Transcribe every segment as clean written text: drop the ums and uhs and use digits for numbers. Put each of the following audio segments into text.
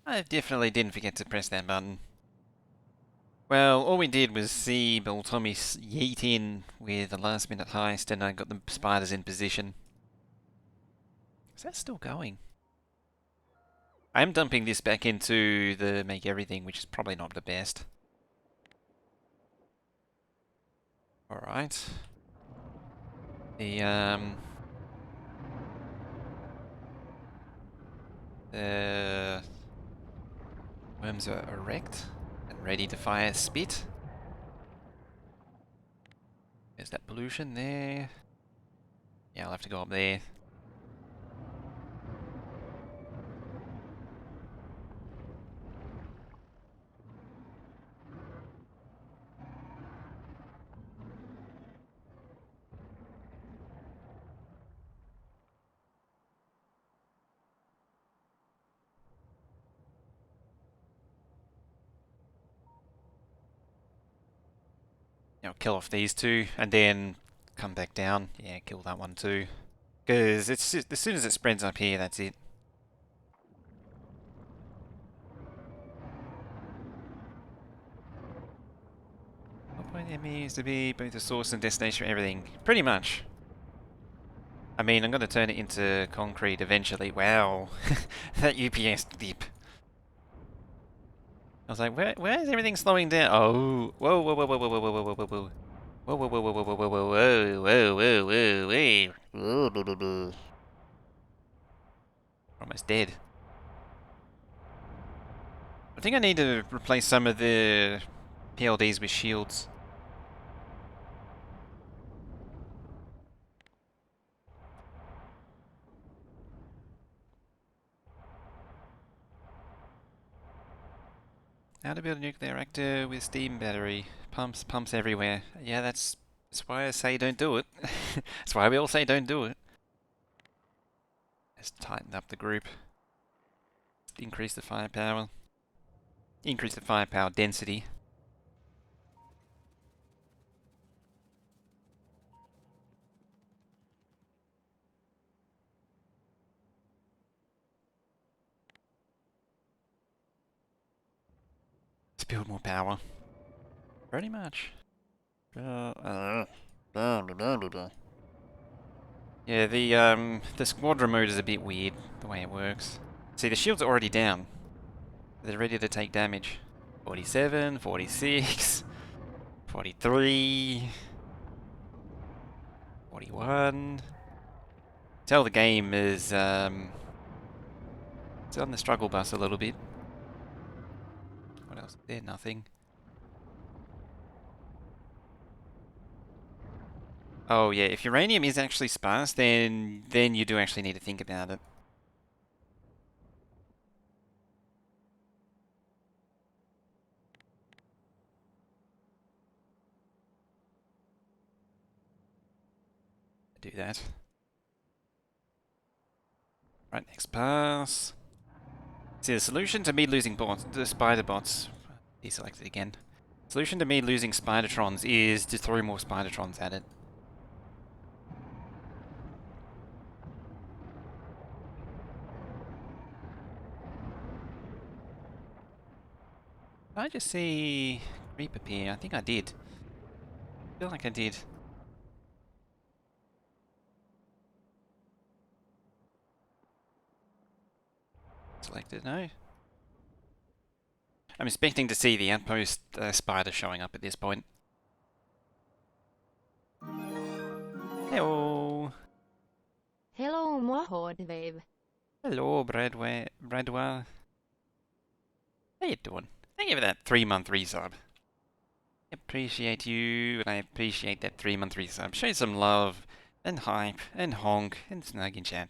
I definitely didn't forget to press that button. Well, all we did was see Bill Tommy yeet in with a last minute heist and I got the spiders in position. Is that still going? I'm dumping this back into the make everything, which is probably not the best. Alright. The worms are erect and ready to fire spit. There's that pollution there. Yeah, I'll have to go up there. You know, kill off these two and then come back down. Yeah, kill that one too. Because it's just, as soon as it spreads up here, that's it. What point ME is to be both the source and destination for everything. Pretty much. I mean, I'm going to turn it into concrete eventually. Wow. That UPS dip. I was like, where is everything slowing down? Oh, whoa, whoa, whoa, whoa, whoa, whoa, whoa, whoa, whoa, whoa. Whoa, whoa, whoa, whoa, whoa, whoa, whoa, whoa, whoa, whoa, whoa, whoa, whoa. Almost dead. I think I need to replace some of the PLDs with shields. How to build a nuclear reactor with steam battery. Pumps everywhere. Yeah, that's why I say don't do it. That's why we all say don't do it. Let's tighten up the group. Increase the firepower. Increase the firepower density. Let's build more power. Pretty much. Yeah, the squadron mode is a bit weird, the way it works. See, the shields are already down. They're ready to take damage. 47, 46, 43, 41. Tell the game is, it's on the struggle bus a little bit. What else is there? Nothing. Oh yeah, if uranium is actually sparse, then you do actually need to think about it. Do that. Right, next pass. See, the solution to me losing the spider bots, deselected again. Solution to me losing spidertrons is to throw more spidertrons at it. Did I just see creep appear? I think I did. I feel like I did. Selected, no. I'm expecting to see the outpost spider showing up at this point. Hello. Hello, Wave. Hello, Bradwell. How you doing? Thank you for that 3-month resub. I appreciate you, and I appreciate that 3-month resub. Show some love, and hype, and honk, and snug in chat.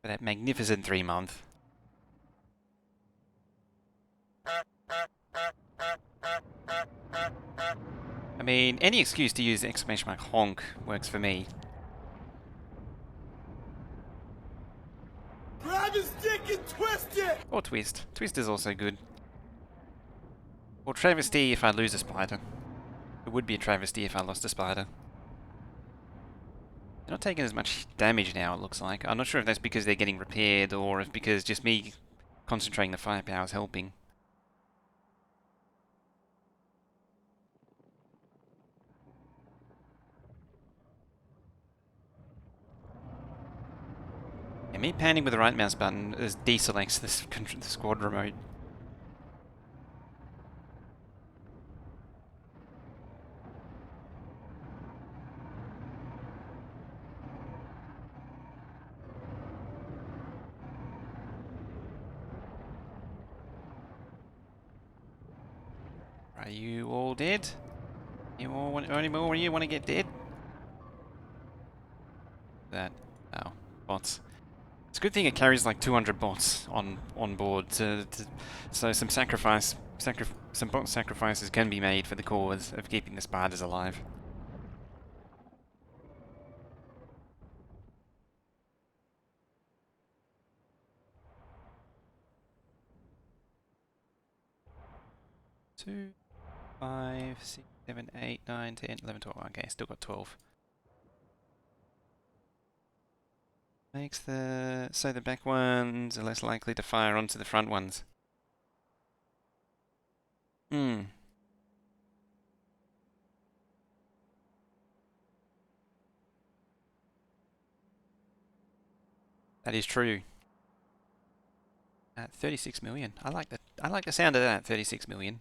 For that magnificent 3-month. I mean, any excuse to use exclamation mark honk works for me. Grab his dick and twist it! Or twist. Twist is also good. Or travesty if I lose a spider. It would be a travesty if I lost a spider. They're not taking as much damage now, it looks like. I'm not sure if that's because they're getting repaired or if because just me concentrating the firepower is helping. Yeah, me panning with the right mouse button deselects the squad remote. Are you all dead? You all want, any more of you want to get dead? That, oh, bots. It's a good thing it carries like 200 bots on board, so some some bot sacrifices can be made for the cause of keeping the spiders alive. Two, 5, 6, 7, 8, 9, 10, 11, 12. Okay, still got 12. Makes so the back ones are less likely to fire onto the front ones. Hmm. That is true. 36 million. I like that. I like the sound of that. 36 million.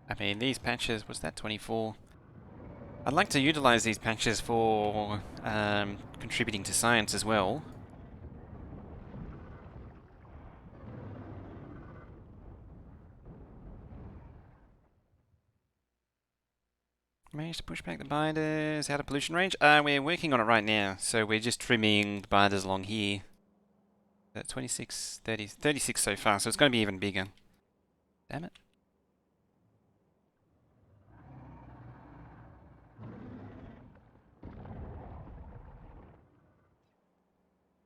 I mean, these patches, was that 24? I'd like to utilize these patches for contributing to science as well. Managed to push back the binders out of pollution range. We're working on it right now, so we're just trimming the binders along here. 26, 30, 36 so far, so it's going to be even bigger. Damn it.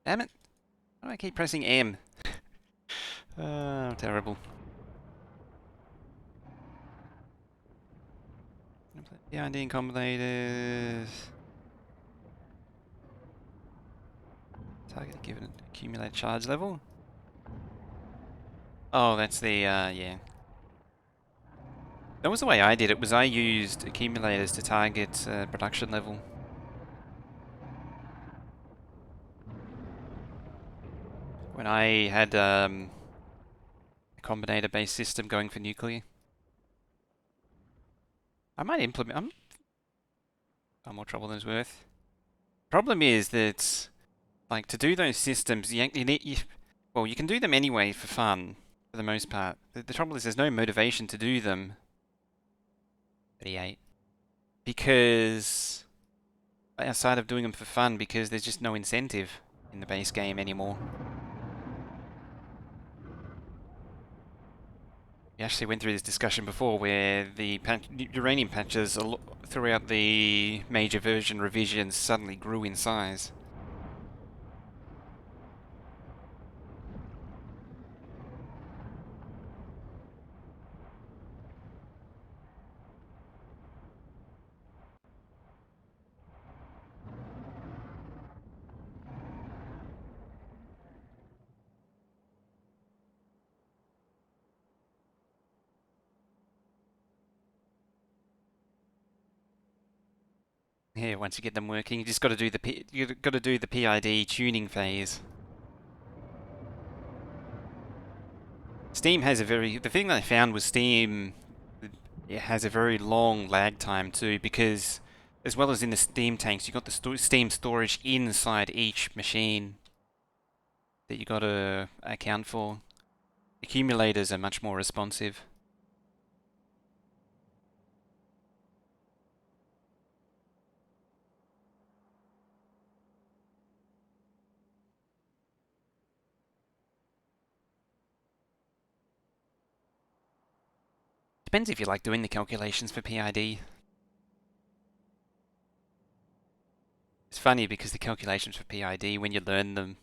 Damn it. Why do I keep pressing M? Oh, terrible. PID combinators. Target given accumulate charge level. Oh, that's the, yeah. That was the way I did it, was I used accumulators to target production level. When I had a combinator-based system going for nuclear. I might implement... I'm more trouble than it's worth. Problem is that, like, to do those systems, well, you can do them anyway for fun, for the most part. The trouble is there's no motivation to do them. 38. Because, outside of doing them for fun, because there's just no incentive in the base game anymore. We actually went through this discussion before where the uranium patches throughout the major version revisions suddenly grew in size. Yeah, once you get them working, you just got to do the PID tuning phase. Steam has the thing that I found was Steam, it has a very long lag time too, because as well as in the Steam tanks, you got the Steam storage inside each machine that you got to account for. Accumulators are much more responsive. Depends if you like doing the calculations for PID. It's funny because the calculations for PID, when you learn them,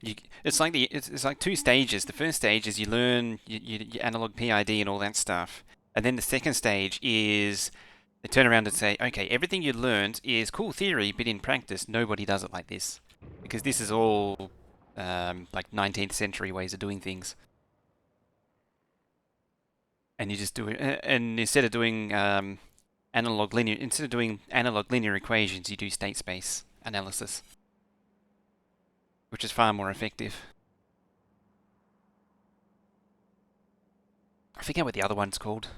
You, it's like two stages. The first stage is you learn your analog PID and all that stuff, and then the second stage is they turn around and say, okay, everything you learned is cool theory, but in practice, nobody does it like this, because this is all like 19th century ways of doing things, and you just do it. And instead of doing analog linear equations, you do state space analysis, which is far more effective. I forget what the other one's called.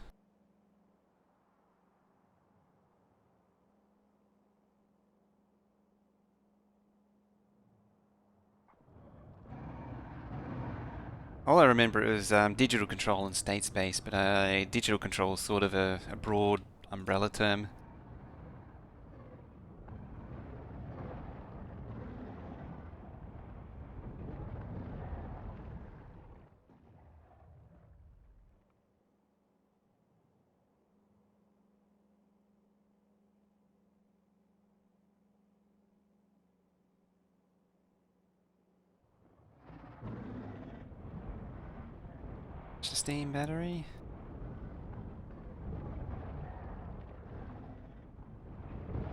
All I remember is digital control and state space, but digital control is sort of a broad umbrella term. Just a steam battery.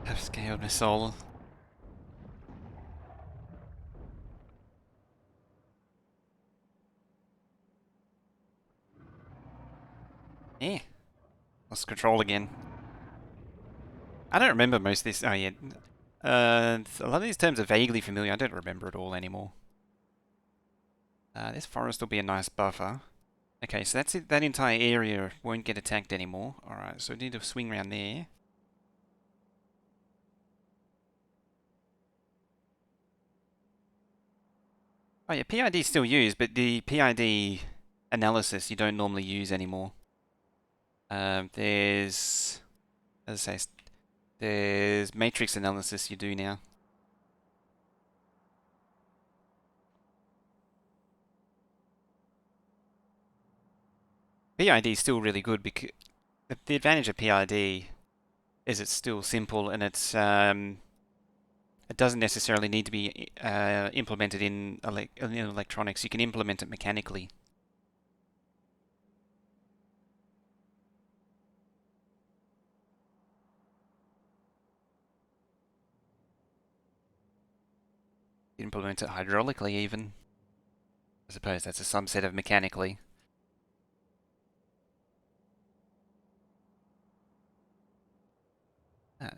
Have scaled my soul. Yeah, lost control again. I don't remember most of this. Oh yeah, a lot of these terms are vaguely familiar. I don't remember it all anymore. This forest will be a nice buffer. Okay, so that's it. That entire area won't get attacked anymore. Alright, so we need to swing around there. Oh yeah, PID is still used, but the PID analysis you don't normally use anymore. There's, as I say, there's matrix analysis you do now. PID is still really good because the advantage of PID is it's still simple and it doesn't necessarily need to be implemented in electronics. You can implement it mechanically. You can implement it hydraulically even. I suppose that's a subset of mechanically. Uh,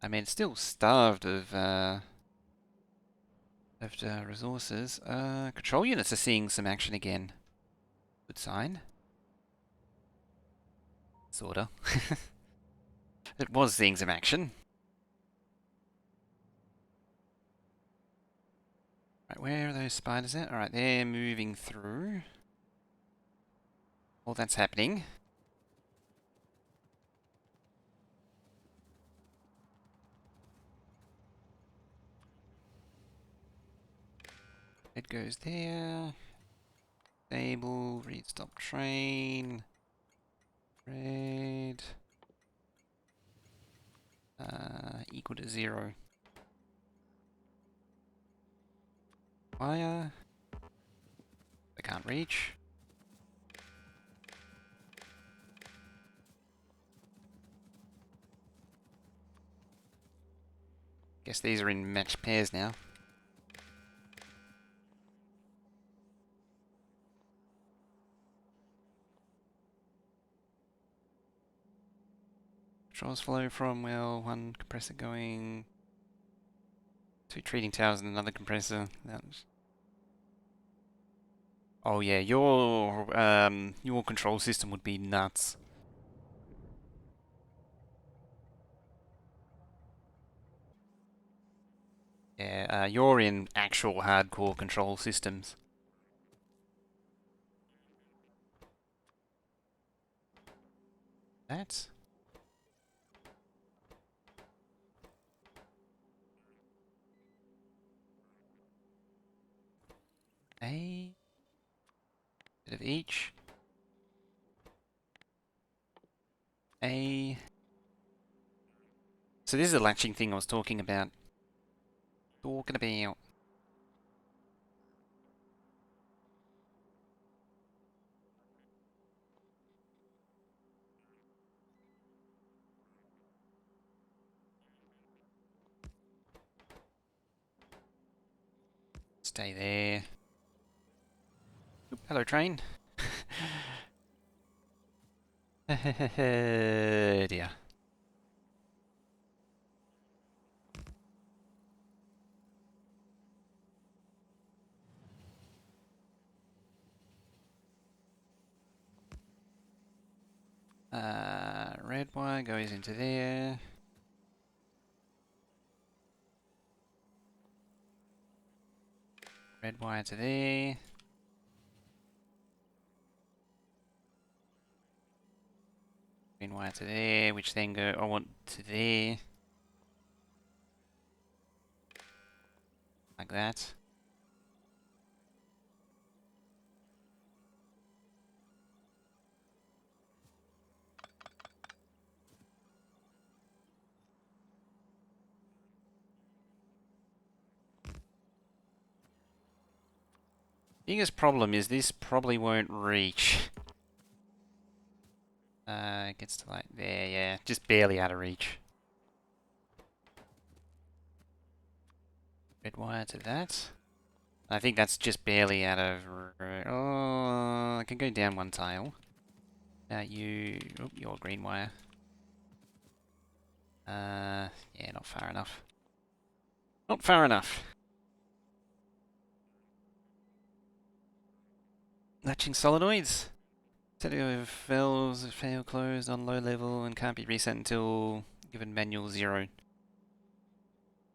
I mean, it's still starved of resources. Control units are seeing some action again. Good sign. Sorta. It was seeing some action. Right, where are those spiders at? Alright, they're moving through. All that's happening. It goes there. Stable, read stop train. Red. Equal to 0. Wire. I can't reach. Guess these are in matched pairs now. Controls flow from, well, one compressor going, two treating towers and another compressor. Oh yeah, your control system would be nuts. Yeah, you're in actual hardcore control systems. That's a bit of each. So this is the latching thing I was talking about. talking about? Stay there. Oop, hello, train. Dear. Red wire goes into there. Red wire to there. Green wire to there, which then I want to there. Like that. Biggest problem is this probably won't reach. It gets to like there, yeah. Just barely out of reach. Red wire to that. I think that's just barely out of... Oh, I can go down one tile. Now you... Oh, your green wire. Yeah, not far enough. Not far enough. Latching solenoids. Set of valves fail closed on low level and can't be reset until given manual 0.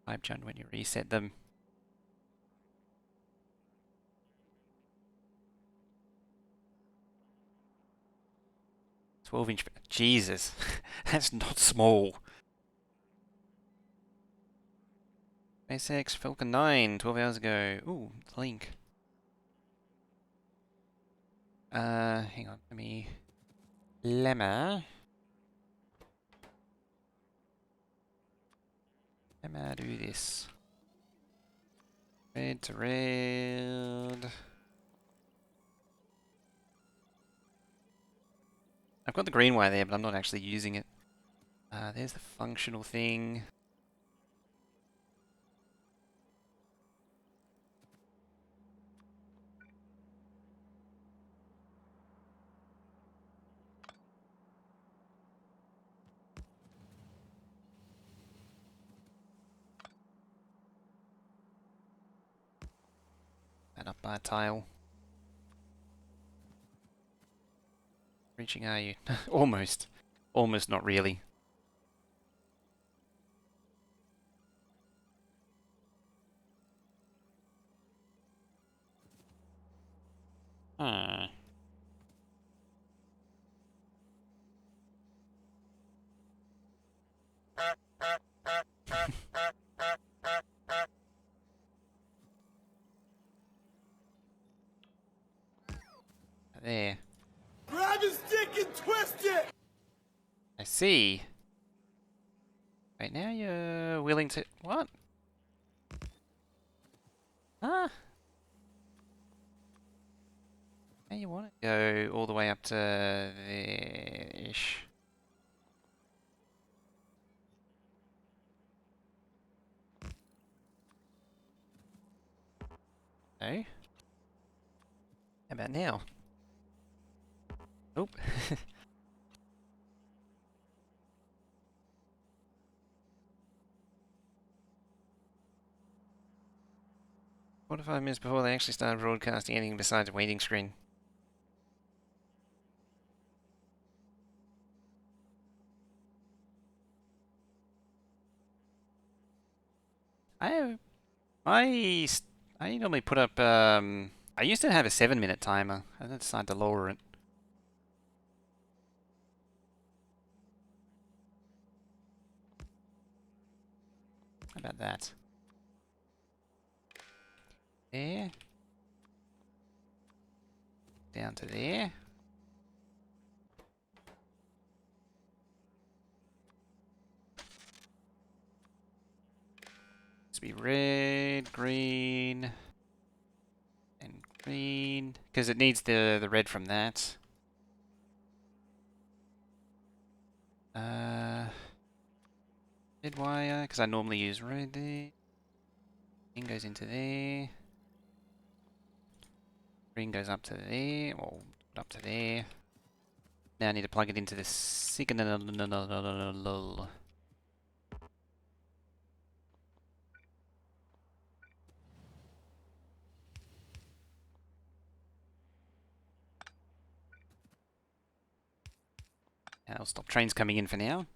Pipe jump when you reset them. 12-inch. Jesus, that's not small. SpaceX Falcon 9, 12 hours ago. Ooh, link. Hang on, let me... Lemma do this. Red to red. I've got the green wire there, but I'm not actually using it. There's the functional thing. That up by a tile. Reaching, are you? Almost. Almost, not really. Hmm. There. Grab his dick and twist it! I see. Wait, now you're willing to... What? Ah. Now you want to go all the way up to there-ish. No? How about now? Nope. What if I missed before they actually started broadcasting anything besides a waiting screen? I I I normally put up I used to have a 7-minute timer. I then decided to lower it. How about that? There. Down to there. be red, green, and green, because it needs the red from that. Red wire, because I normally use red there. Green goes into there. Green goes up to there, or up to there. Now I need to plug it into the signal. I'll stop trains coming in for now.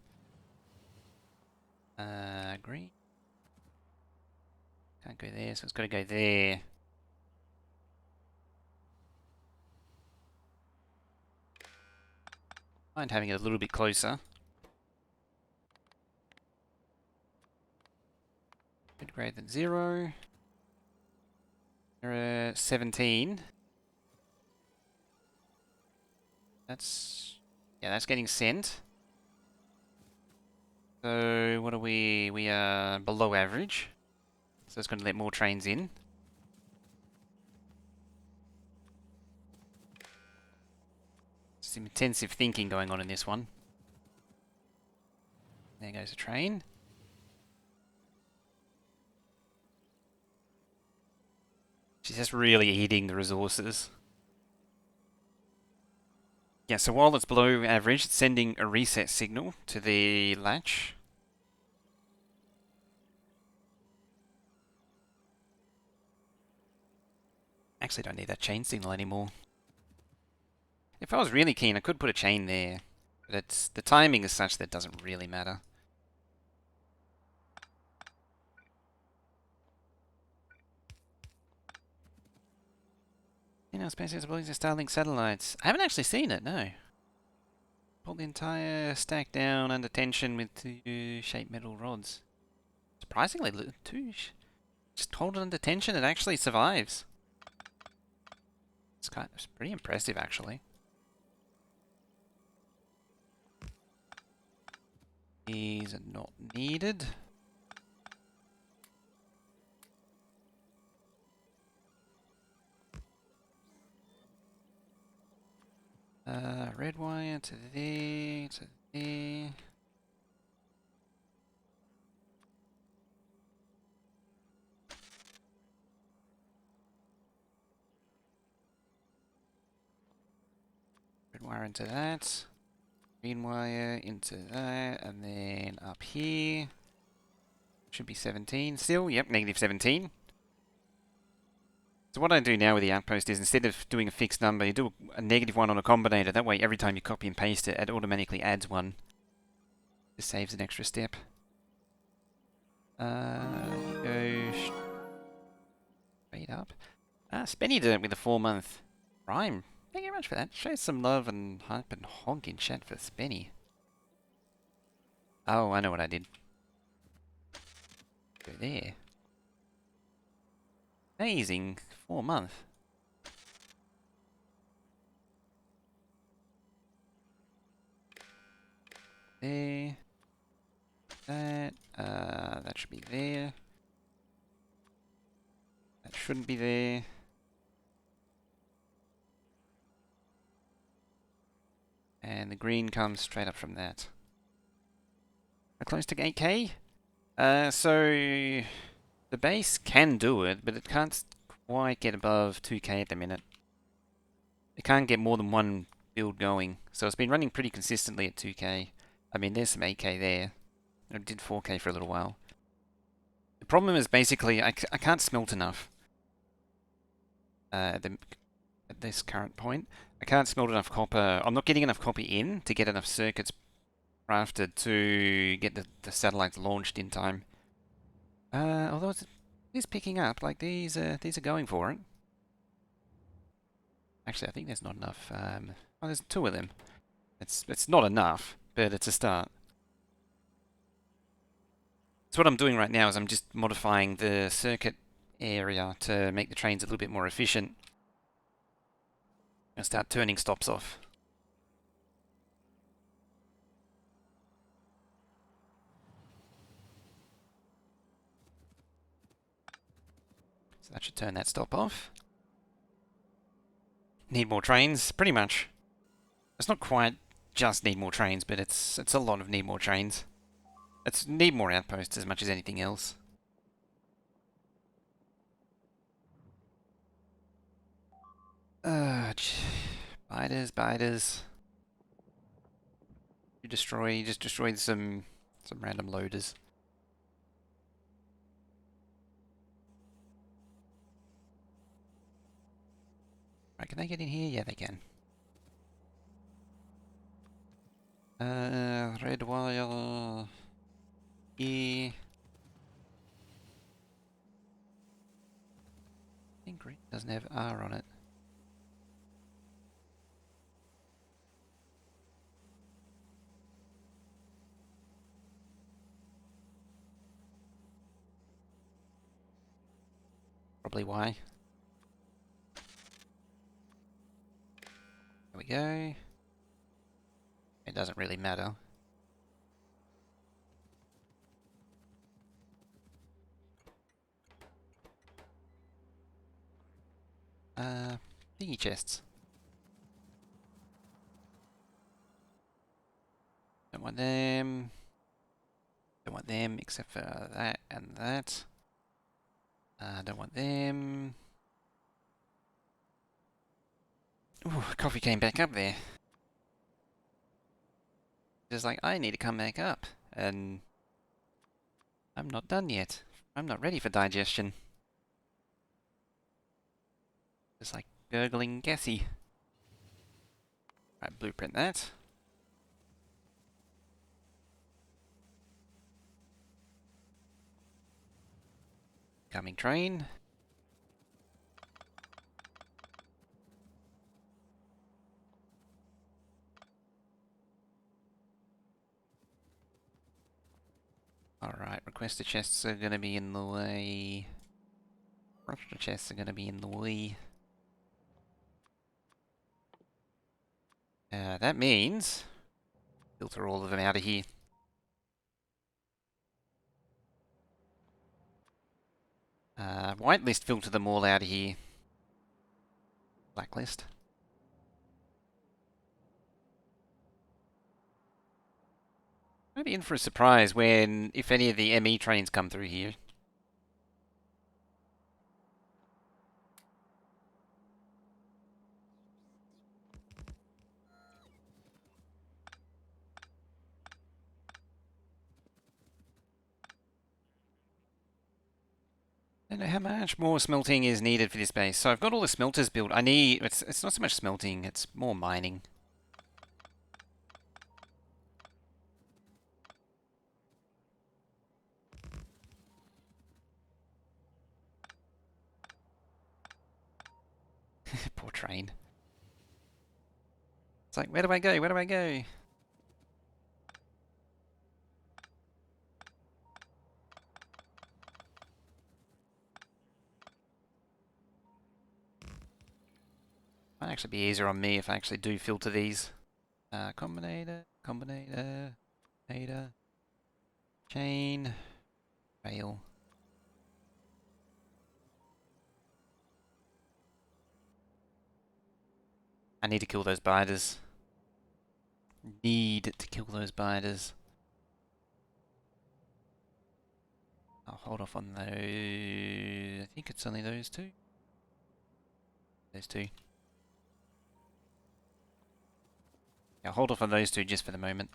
Green. Can't go there, so it's got to go there. Mind having it a little bit closer. Bit greater than 0. 17. That's getting sent. So what are we? We are below average. So it's going to let more trains in. Some intensive thinking going on in this one. There goes a train. She's just really eating the resources. Yeah, so while it's below average, it's sending a reset signal to the latch. Actually don't need that chain signal anymore. If I was really keen, I could put a chain there. But the timing is such that it doesn't really matter. You know, SpaceX ability to Starlink satellites. I haven't actually seen it, no. Pull the entire stack down under tension with 2 shaped metal rods. Surprisingly, just hold it under tension, it actually survives. It's pretty impressive, actually. These are not needed. Red wire to there, to there. Red wire into that. Green wire into that, and then up here. Should be 17 still. Yep, negative 17. So what I do now with the outpost is instead of doing a fixed number, you do a -1 on a combinator. That way, every time you copy and paste it, it automatically adds 1. This saves an extra step. Go straight up. Spenny did it with a 4-month Prime. Thank you very much for that. Show some love and hype and honk in chat for Spenny. Oh, I know what I did. Go there. Amazing 4-month. There. That should be there. That shouldn't be there. And the green comes straight up from that. We're close to 8K. So the base can do it, but it can't quite get above 2K at the minute. It can't get more than 1 build going. So it's been running pretty consistently at 2K. I mean, there's some 8K there. It did 4K for a little while. The problem is basically I can't smelt enough. At this current point. I can't smelt enough copper. I'm not getting enough copper in to get enough circuits crafted to get the satellites launched in time. Although it is picking up, like these are going for it. Actually, I think there's not enough. Oh, there's 2 of them. It's not enough, but it's a start. So what I'm doing right now is I'm just modifying the circuit area to make the trains a little bit more efficient. And start turning stops off. That should turn that stop off. Need more trains, pretty much. It's not quite just need more trains, but it's a lot of need more trains. It's need more outposts as much as anything else. Biters. You just destroyed some random loaders. Right, can they get in here? Yeah, they can. Red wire here. I think green doesn't have R on it. Probably why. There we go. It doesn't really matter. Thingy chests. Don't want them. Don't want them except for that and that. Don't want them. Ooh, coffee came back up there. Just like, I need to come back up. And I'm not done yet. I'm not ready for digestion. Just like gurgling gassy. Right, blueprint that. Coming train. Alright, requester chests are gonna be in the way. Requester chests are gonna be in the way. That means filter all of them out of here. Whitelist, filter them all out of here. Blacklist. I'd be in for a surprise when, if any of the ME trains come through here. I don't know how much more smelting is needed for this base. So I've got all the smelters built. I need... It's not so much smelting, it's more mining. Poor train. It's like, where do I go? Where do I go? Might actually be easier on me if I actually do filter these. Combinator, data, chain, rail. I need to kill those biters. Need to kill those biters. I'll hold off on those. I think it's only those two. Those two. Yeah, I'll hold off on those two just for the moment.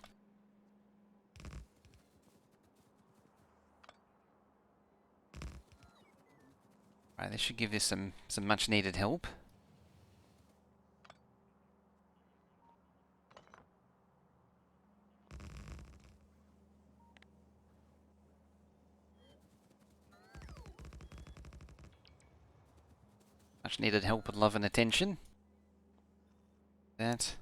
Right, this should give this some much needed help. Much needed help and love and attention. That.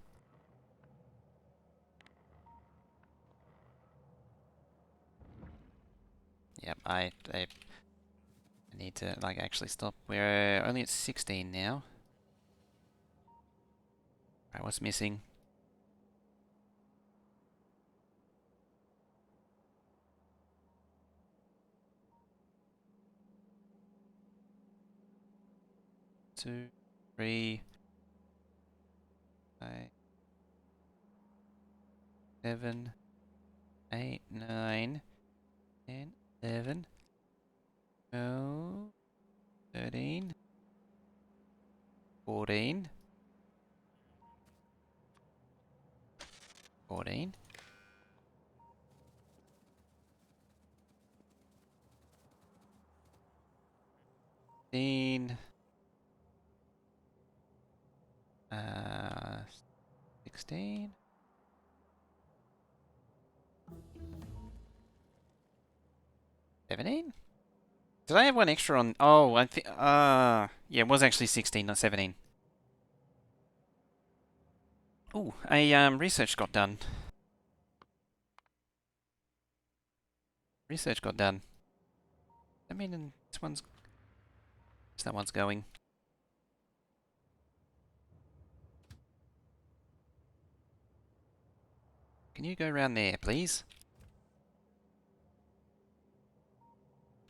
Yep, I need to like actually stop. We're only at 16 now. Right, what's missing? 2, 3, 5, 7, 8, 9, 10, 11, 12, 13, 14, 14, 15, 16, 17? Did I have one extra on? Oh, I think. Yeah, it was actually 16, not 17. Ooh, a research got done. Research got done. I mean, that one's going. Can you go around there, please?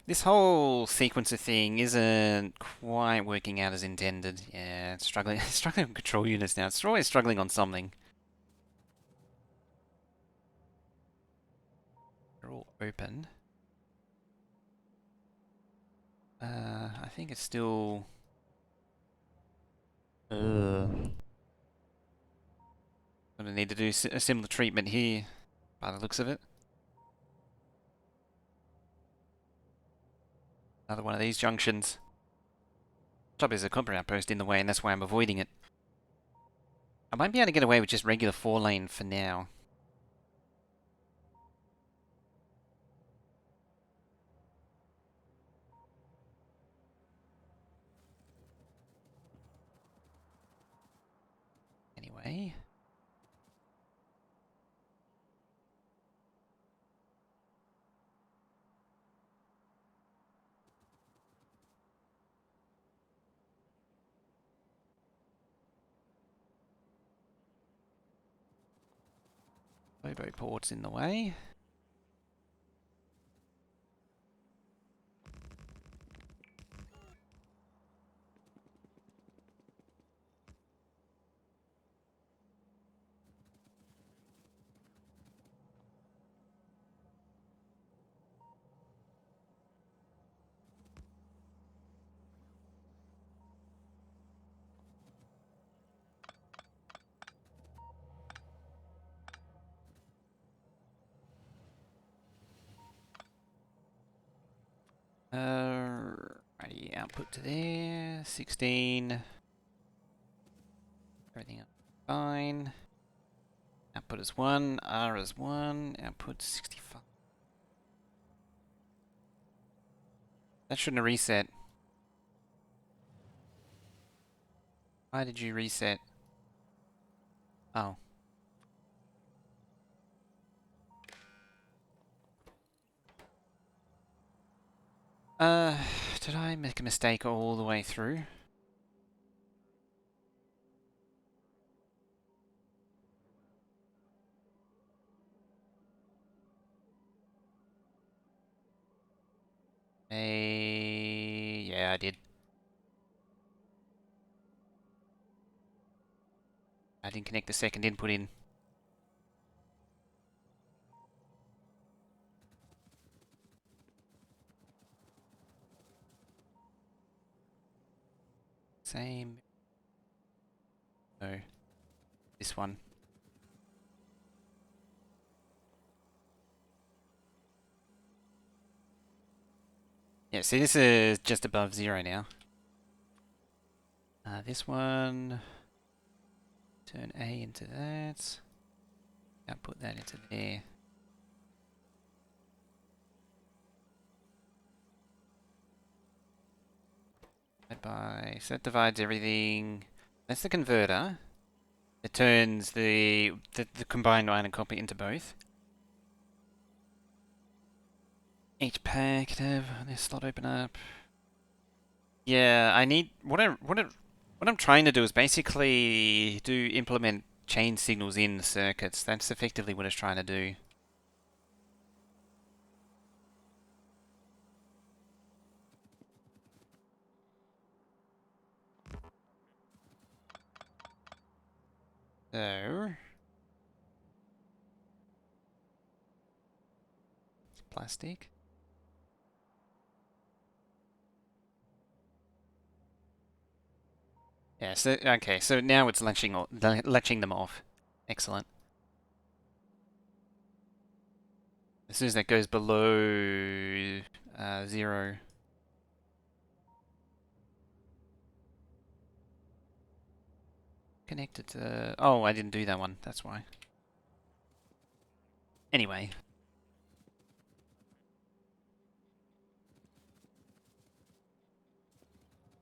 This whole sequencer thing isn't quite working out as intended. Yeah, it's struggling. Struggling on control units now. It's always struggling on something. They're all open. I think it's still. Gonna need to do a similar treatment here, by the looks of it. Another one of these junctions. Top is a copper outpost in the way, and that's why I'm avoiding it. I might be able to get away with just regular 4-lane for now. Anyway. Bobo port's in the way. Righty, output to there. 16. Everything else fine. Output is 1. R is 1. Output 65. That shouldn't have reset. Why did you reset? Oh. Did I make a mistake all the way through? Yeah, I did. I didn't connect the second input in. Same. No. This one. Yeah, see, this is just above 0 now. This one. Turn A into that. Output that into there. So that divides everything. That's the converter. It turns the combined line and copy into both. Each pack can have this slot open up. Yeah, I need what I'm trying to do is basically implement chain signals in the circuits. That's effectively what it's trying to do. So... Plastic. Yeah, so, okay, so now it's latching them off. Excellent. As soon as that goes below 0. Connected to... Oh, I didn't do that one, that's why. Anyway.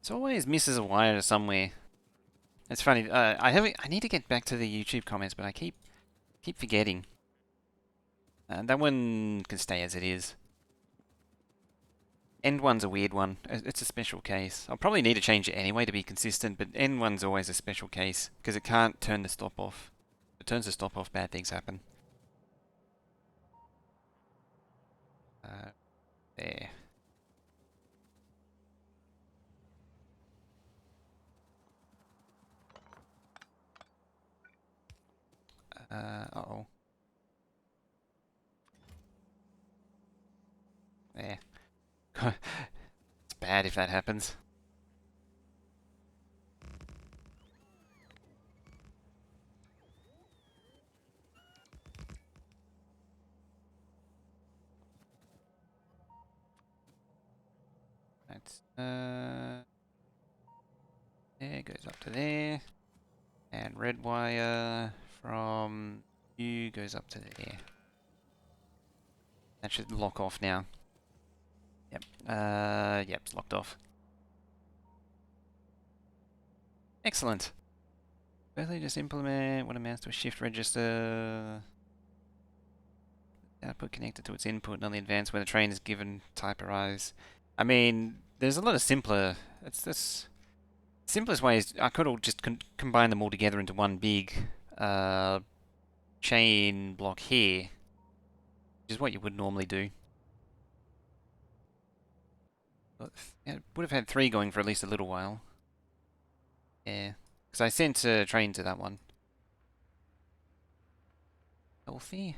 It always misses a wire somewhere. It's funny, I need to get back to the YouTube comments, but I keep forgetting. That one can stay as it is. End one's a weird one. It's a special case. I'll probably need to change it anyway to be consistent, but end one's always a special case because it can't turn the stop off. If it turns the stop off, bad things happen. There. Uh-oh. There. It's bad if that happens. That's there goes up to there, and red wire from you goes up to there. That should lock off now. Yep. Yep, it's locked off. Excellent. Firstly, just implement what amounts to a shift register. Output connected to its input, on the advance where the train is given type arise. I mean, there's a lot of simpler. It's this simplest way is I could all just combine them all together into one big chain block here, which is what you would normally do. But it would have had 3 going for at least a little while. Yeah, because I sent a train to that one. Healthy.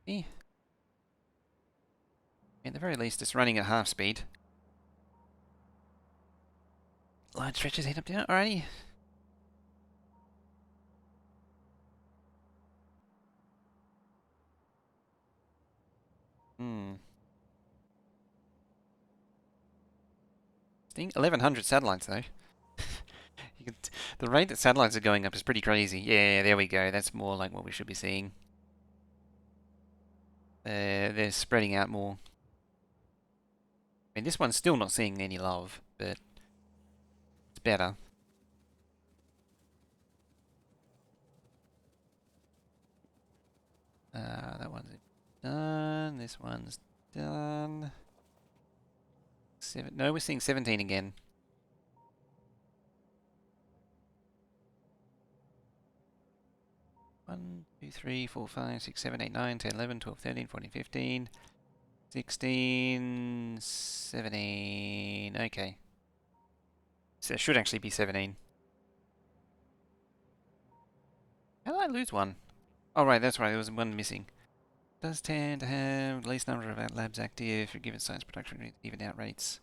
Yeah. At the very least, it's running at half speed. Line stretches head up down. Alrighty. Hmm. 1100 satellites though. The rate that satellites are going up is pretty crazy. Yeah, there we go. That's more like what we should be seeing. They're spreading out more. I mean, this one's still not seeing any love, but it's better. That one's done. This one's done. No, we're seeing 17 again. One, 2, 3, 4, 5, 6, 7, 8, 9, 10, 11, 12, 13, 14, 15, 16, 17. Okay. So it should actually be 17. How did I lose one? Oh, right, that's right. There was one missing. Does tend to have the least number of labs active for given science production rates, even out rates.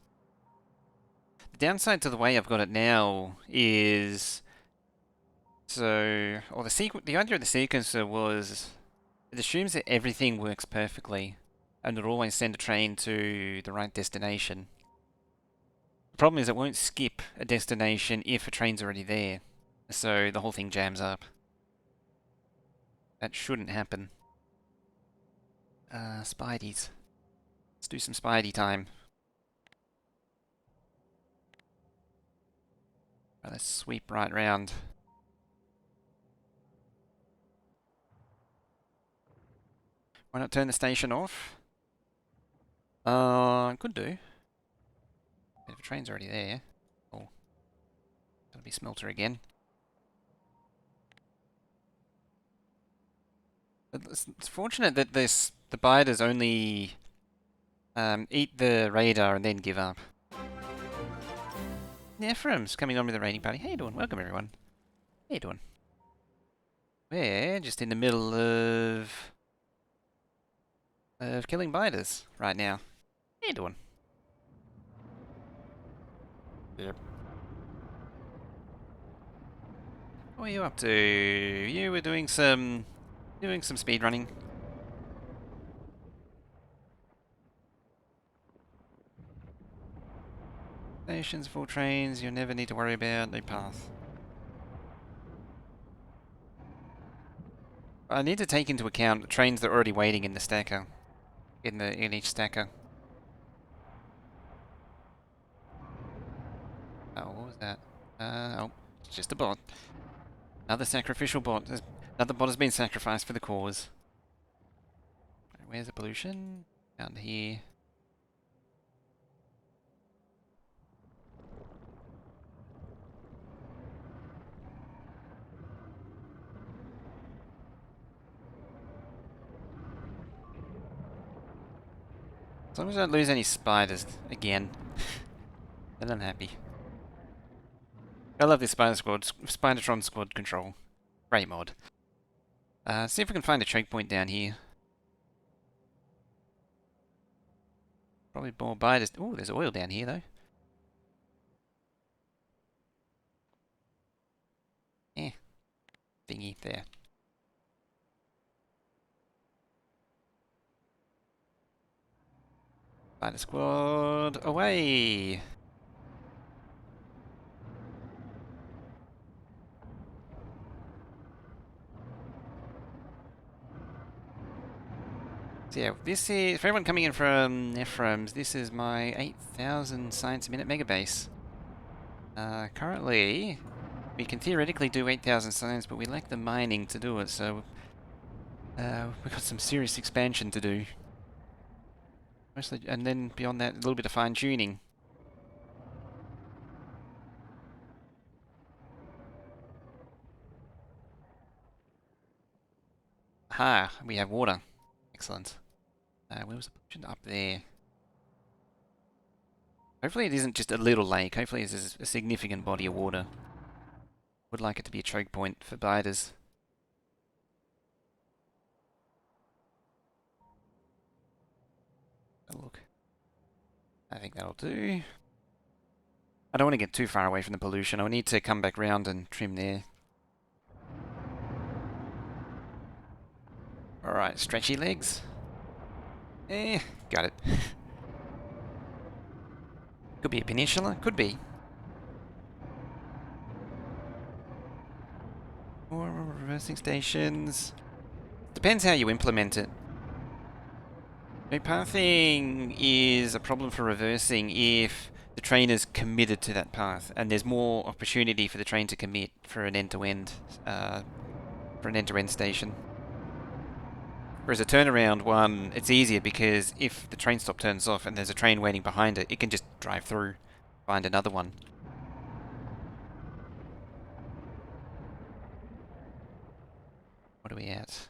The downside to the way I've got it now is... So, or the idea of the sequencer was it assumes that everything works perfectly and it'll always send a train to the right destination. The problem is it won't skip a destination if a train's already there. So the whole thing jams up. That shouldn't happen. Spideys. Let's do some Spidey time. Right, let's sweep right round. Why not turn the station off? Could do. But if a train's already there. Oh. That'll be smelter again. It's fortunate that the biters only eat the radar and then give up. Ephraim's coming on with the raiding party. How you doing? Welcome, everyone. How you doing? We're just in the middle of killing biters right now. How you doing? Yep. What are you up to? You were doing some speed running. Stations, full trains, you never need to worry about, no path. I need to take into account the trains that are already waiting in the stacker. In each stacker. Oh, what was that? Oh, it's just a bot. Another sacrificial bot. Another bot has been sacrificed for the cause. Where's the pollution? Down here. As long as I don't lose any spiders again, then I'm happy. I love this Spidertron squad control. Great mod. See if we can find a choke point down here. Probably more biters. Oh, there's oil down here though. Eh, thingy there. Spider squad away. So yeah, this is, for everyone coming in from Ephraim's, this is my 8,000 science a minute megabase. Currently, we can theoretically do 8,000 science, but we lack the mining to do it, so we've got some serious expansion to do. Mostly, and then beyond that, a little bit of fine tuning. Aha, we have water. Excellent. Where was the pollution? Up there. Hopefully it isn't just a little lake. Hopefully it's a significant body of water. Would like it to be a choke point for biters. Oh, look. I think that'll do. I don't want to get too far away from the pollution. I need to come back round and trim there. Alright, stretchy legs. Got it. Could be a peninsula, could be. Or reversing stations. Depends how you implement it. No, pathing is a problem for reversing if the train is committed to that path, and there's more opportunity for the train to commit for an end-to-end, station. Whereas a turnaround one, it's easier because if the train stop turns off and there's a train waiting behind it, it can just drive through, find another one. What are we at?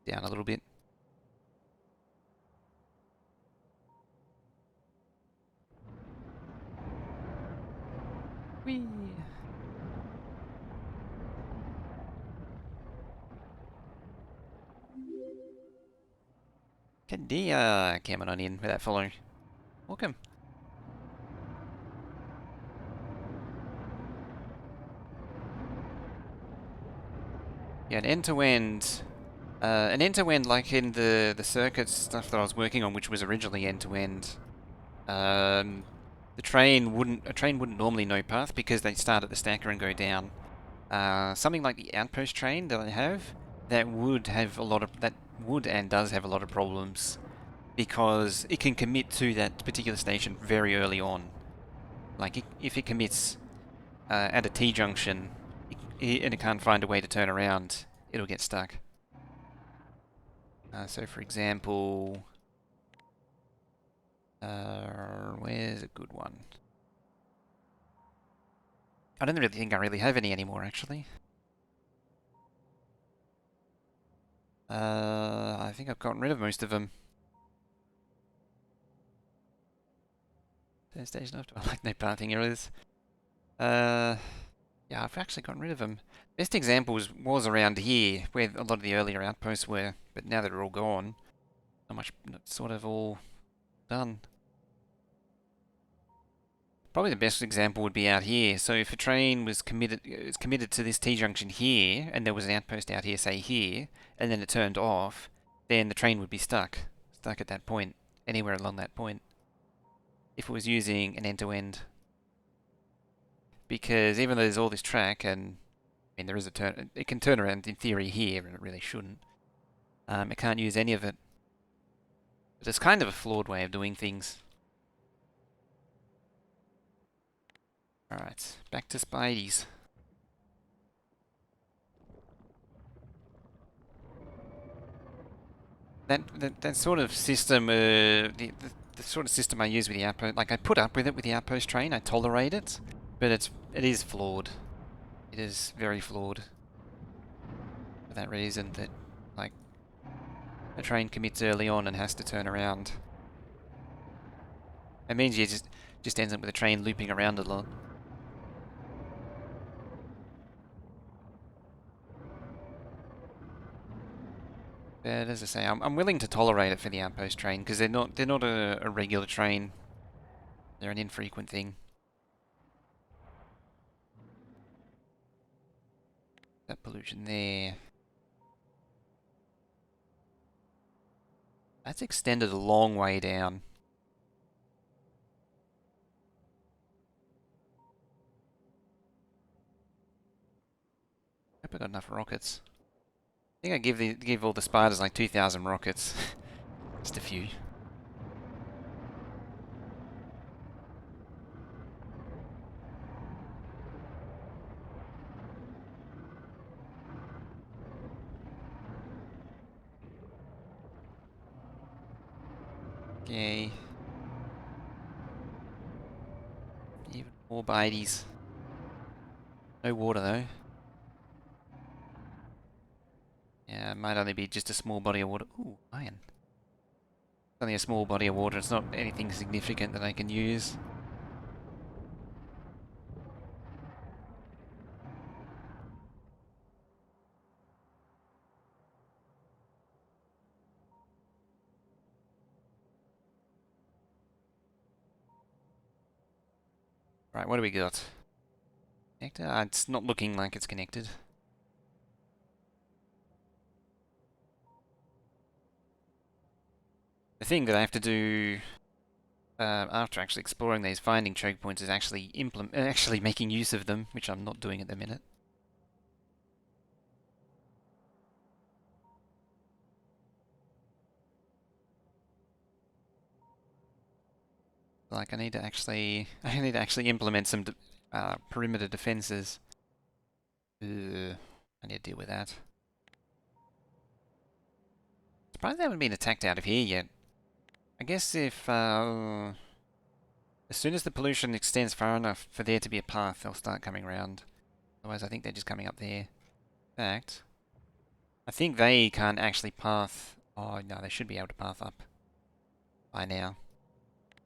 Down a little bit. Whee! Kadia coming on in with that follow. Welcome. Yeah, an end-to-end like in the circuit stuff that I was working on, which was originally end-to-end. A train wouldn't normally no path because they start at the stacker and go down. Something like the outpost train that I have, that would and does have a lot of problems because it can commit to that particular station very early on. Like if it commits at a T-junction and it can't find a way to turn around, it'll get stuck. So for example, where's a good one? I don't really think I really have any anymore, actually. I think I've gotten rid of most of them. Station after I like no pathing errors. Yeah, Yeah, I've actually gotten rid of them. Best example was around here, where a lot of the earlier outposts were, but now that they're all gone, not much, sort of all done. Probably the best example would be out here. So if a train was committed to this T-junction here, and there was an outpost out here, say here, and then it turned off, then the train would be stuck at that point, anywhere along that point, if it was using an end-to-end. Because even though there's all this track, and I mean there is a turn, it can turn around in theory here, and it really shouldn't. It can't use any of it. But it's kind of a flawed way of doing things. Alright, back to Spideys. That sort of system, the sort of system I use with the outpost, like I put up with it with the outpost train, I tolerate it, but it is flawed. It is very flawed. For that reason that, like, a train commits early on and has to turn around. It means you just ends up with a train looping around a lot. But as I say, I'm willing to tolerate it for the outpost train because they're not a regular train. They're an infrequent thing. That pollution there. That's extended a long way down. Hope I got enough rockets. I think I give all the spiders like 2,000 rockets. Just a few. Okay. Even more bites. No water though. Yeah, it might only be just a small body of water. Ooh, iron. It's only a small body of water. It's not anything significant that I can use. Right, what do we got? Connector? It's not looking like it's connected. The thing that I have to do after actually exploring these finding choke points is actually making use of them, which I'm not doing at the minute. Like I need to actually implement some perimeter defenses. Ugh, I need to deal with that. Surprised they haven't been attacked out of here yet. I guess if as soon as the pollution extends far enough for there to be a path, they'll start coming around. Otherwise, I think they're just coming up there. In fact, I think they can't actually path. Oh no, they should be able to path up by now.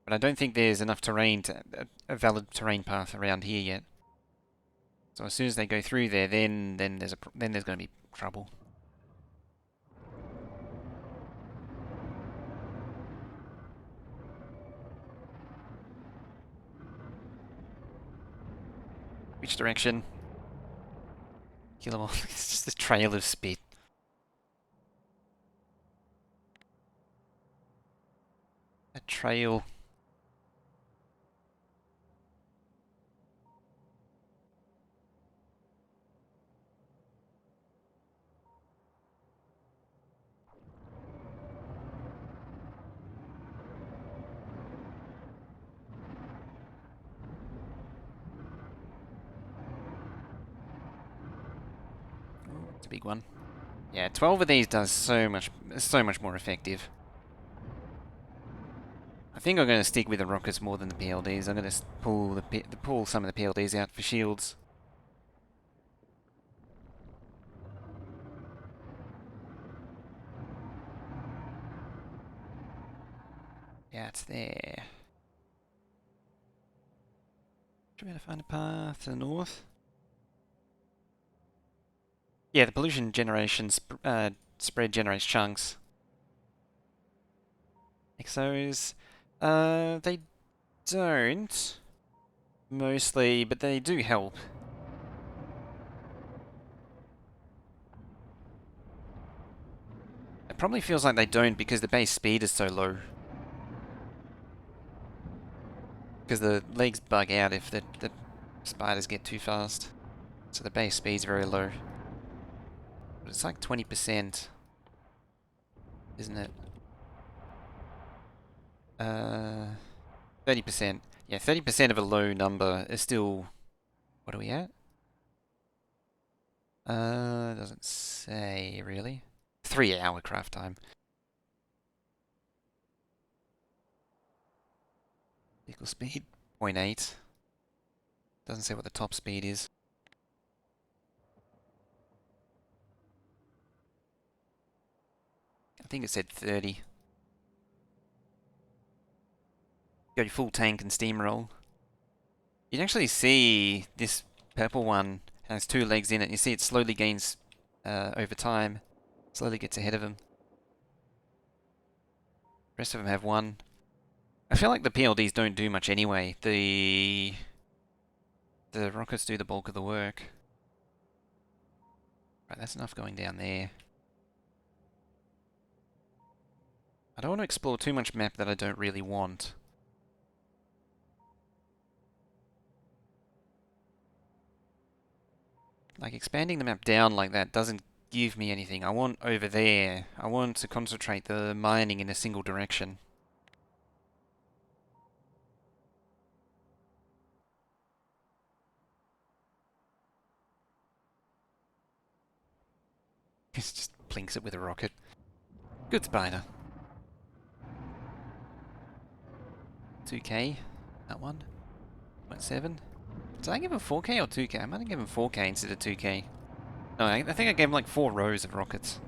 But I don't think there's enough terrain to a valid terrain path around here yet. So as soon as they go through there, then there's going to be trouble. Which direction? Kill them all. It's just a trail of spit. A trail. Ooh, it's a big one. Yeah, 12 of these does so much more effective. I think I'm going to stick with the rockets more than the PLDs. I'm going to pull some of the PLDs out for shields. Yeah, it's there. Should be able to find a path to the north. Yeah, the pollution generation spread generates chunks. Exos, they don't mostly, but they do help. It probably feels like they don't because the base speed is so low. Because the legs bug out if the spiders get too fast. So the base speed's very low. But it's like 20%, isn't it? 30%. Yeah, 30% of a low number is still... What are we at? Doesn't say, really. 3-hour craft time. Equal speed, 0.8. Doesn't say what the top speed is. I think it said 30. Go to full tank and steamroll. You can actually see this purple one has 2 legs in it. You see it slowly gains over time. Slowly gets ahead of him. The rest of them have 1. I feel like the PLDs don't do much anyway. The rockets do the bulk of the work. Right, that's enough going down there. I don't want to explore too much map that I don't really want. Like, expanding the map down like that doesn't give me anything. I want over there. I want to concentrate the mining in a single direction. It just blinks it with a rocket. Good spider. 2K. That one. 0.7. Did I give him 4K or 2K? I might have given 4K instead of 2K. No, I think I gave him like 4 rows of rockets.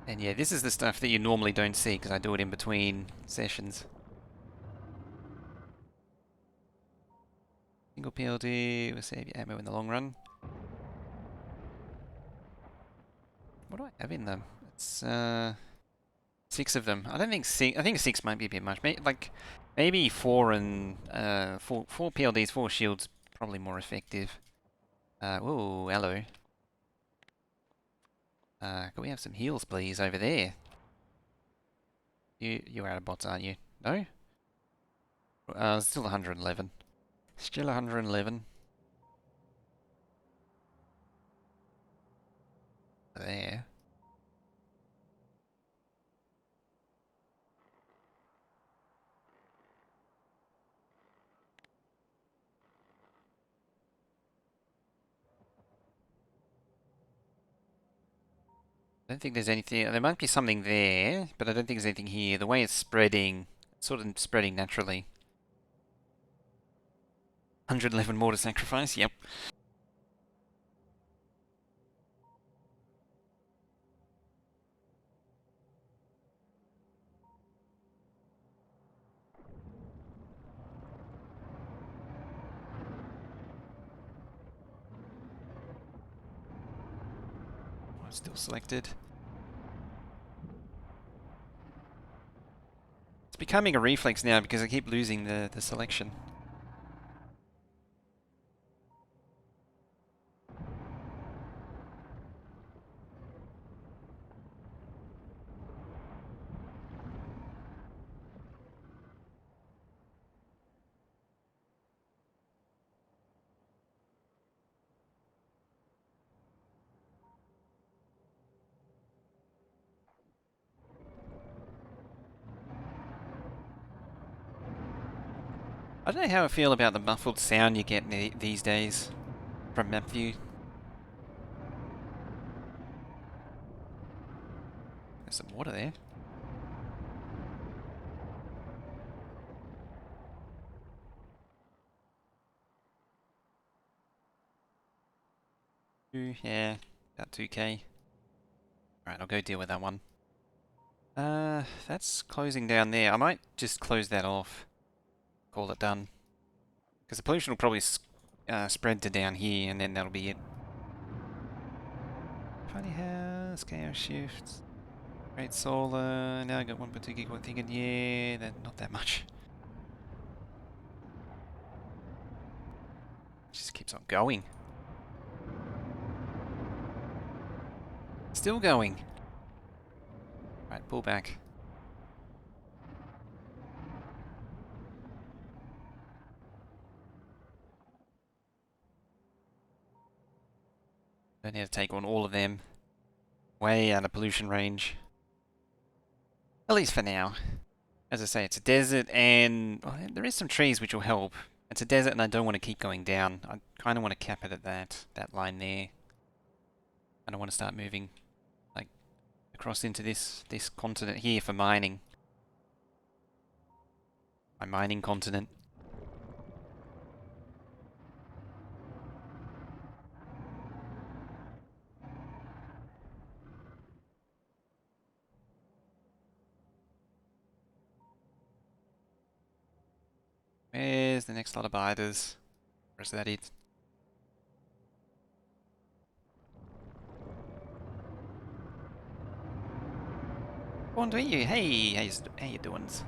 And yeah, this is the stuff that you normally don't see because I do it in between sessions. Single PLD will save you ammo in the long run. What do I have in them? It's 6 of them. I don't think 6. I think 6 might be a bit much. Maybe 4 and 4 PLDs, 4 shields, probably more effective. Ooh, hello. Can we have some heals, please, over there? You're out of bots, aren't you? No? Still 111. Still 111. There. I don't think there's anything. There might be something there, but I don't think there's anything here. The way it's spreading, it's sort of spreading naturally. 111 more to sacrifice, yep. I'm still selected. It's becoming a reflex now because I keep losing the selection. I don't know how I feel about the muffled sound you get these days from map view. There's some water there. Yeah, about 2K. Alright, I'll go deal with that one. That's closing down there. I might just close that off. Call it done. Because the pollution will probably spread to down here, and then that'll be it. Funny house, chaos shifts, great solar. Now I got 1.2 gigawatt thinking, yeah, not that much. Just keeps on going. Still going. Right, pull back. Don't need to take on all of them. Way out of pollution range. At least for now. As I say, it's a desert and there is some trees which will help. It's a desert and I don't want to keep going down. I kind of want to cap it at that line there. I don't want to start moving like across into this continent here for mining. My mining continent. Where's the next lot of biters? Or is that it? On to you. Hey, how you doings?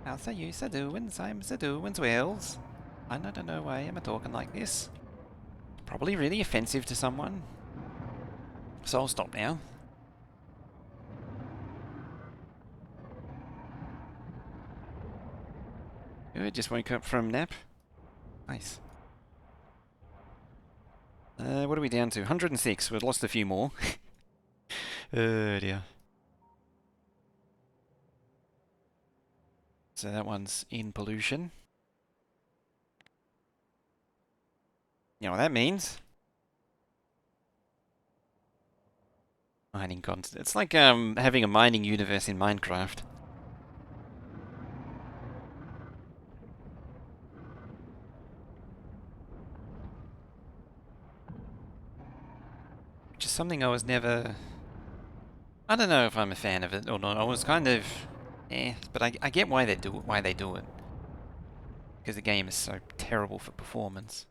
How are you, doings? I'm doings, Wells. I don't know why am I talking like this. Probably really offensive to someone. So I'll stop now. Good, just woke up from nap. Nice. What are we down to? 106. We've lost a few more. Oh dear. So that one's in pollution. You know what that means? Mining content. It's like having a mining universe in Minecraft. Which is something I was never... I don't know if I'm a fan of it or not. I was kind of... but I get why they do it. Because the game is so terrible for performance.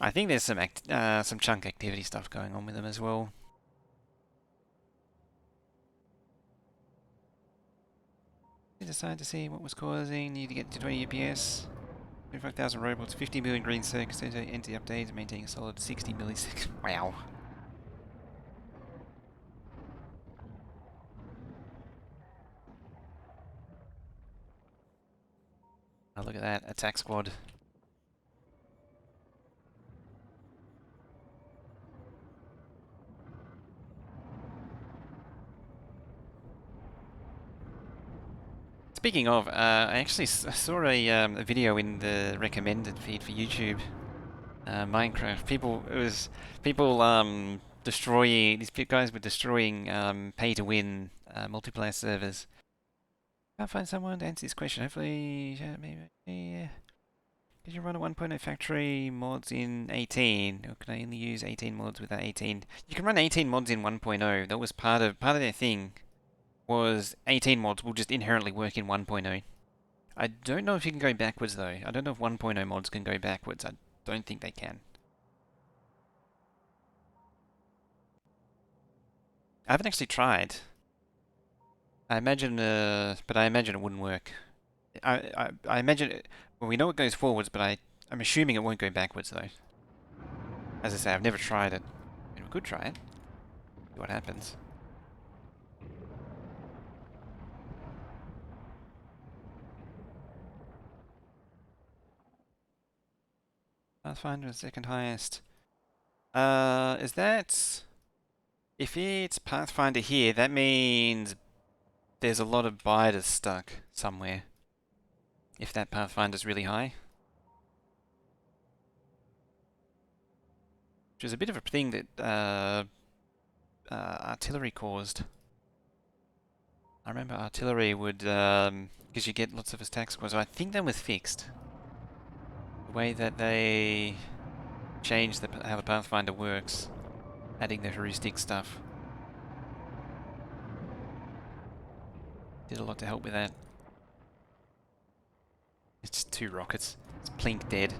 I think there's some chunk activity stuff going on with them as well. We decided to see what was causing. Need to get to 20 FPS. 25,000 robots, 50 million green circuits, NT updates, maintaining a solid 60 milliseconds. Wow. Oh, look at that. Attack squad. Speaking of, I actually saw a video in the recommended feed for YouTube. Minecraft. People destroying, these guys were destroying pay-to-win multiplayer servers. Can't find someone to answer this question. Hopefully, maybe. Yeah. Did you run a 1.0 factory mods in 18? Or can I only use 18 mods without 18? You can run 18 mods in 1.0. That was part of their thing. Was 18 mods will just inherently work in 1.0. I don't know if you can go backwards though. I don't know if 1.0 mods can go backwards. I don't think they can. I haven't actually tried. I imagine, but I imagine it wouldn't work. I imagine it, well, we know it goes forwards, but I'm assuming it won't go backwards though. As I say, I've never tried it. I mean, we could try it. See what happens. Pathfinder is second highest. Is that... If it's Pathfinder here, that means there's a lot of biters stuck somewhere. If that Pathfinder's really high. Which is a bit of a thing that artillery caused. I remember artillery would, because you get lots of attack squads. I think that was fixed. The way that they changed how the Pathfinder works, adding the heuristic stuff. Did a lot to help with that. It's 2 rockets. It's plink dead.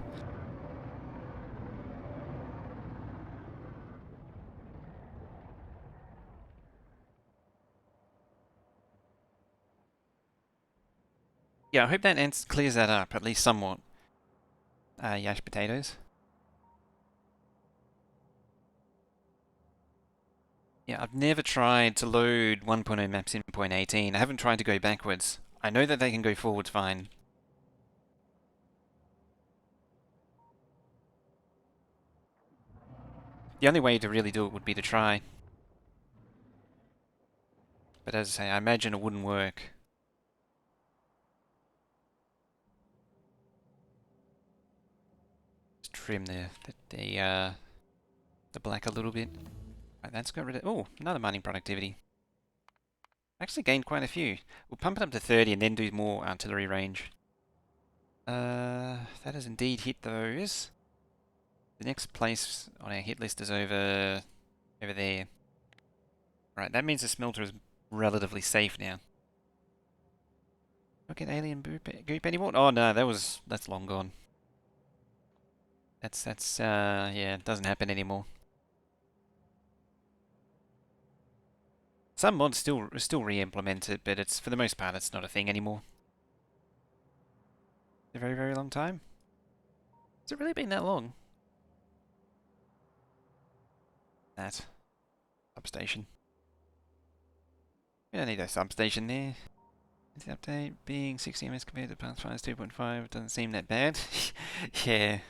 Yeah, I hope that clears that up, at least somewhat. Yash potatoes. Yeah, I've never tried to load 1.0 maps in 0.18. I haven't tried to go backwards. I know that they can go forwards fine. The only way to really do it would be to try. But as I say, I imagine it wouldn't work. Just trim the black a little bit. Right, that's got rid of... Oh, another mining productivity. Actually gained quite a few. We'll pump it up to 30 and then do more artillery range. That has indeed hit those. The next place on our hit list is over there. Right, that means the smelter is relatively safe now. Don't get alien goop anymore? Oh no, that's long gone. Yeah, it doesn't happen anymore. Some mods still re-implement it, but it's for the most part it's not a thing anymore. A very, very long time. Has it really been that long? That substation. We don't need a substation there. Is the update being 60 ms compared to Pathfinder's 2.5 doesn't seem that bad. Yeah.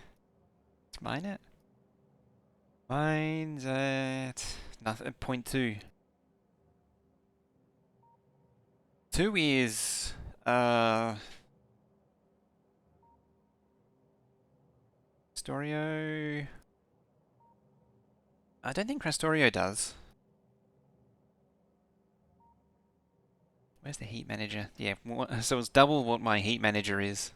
Let's mine it. Mine's at nothing, 0.2. 2 is Factorio. I don't think Factorio does. Where's the heat manager? Yeah, so it's double what my heat manager is.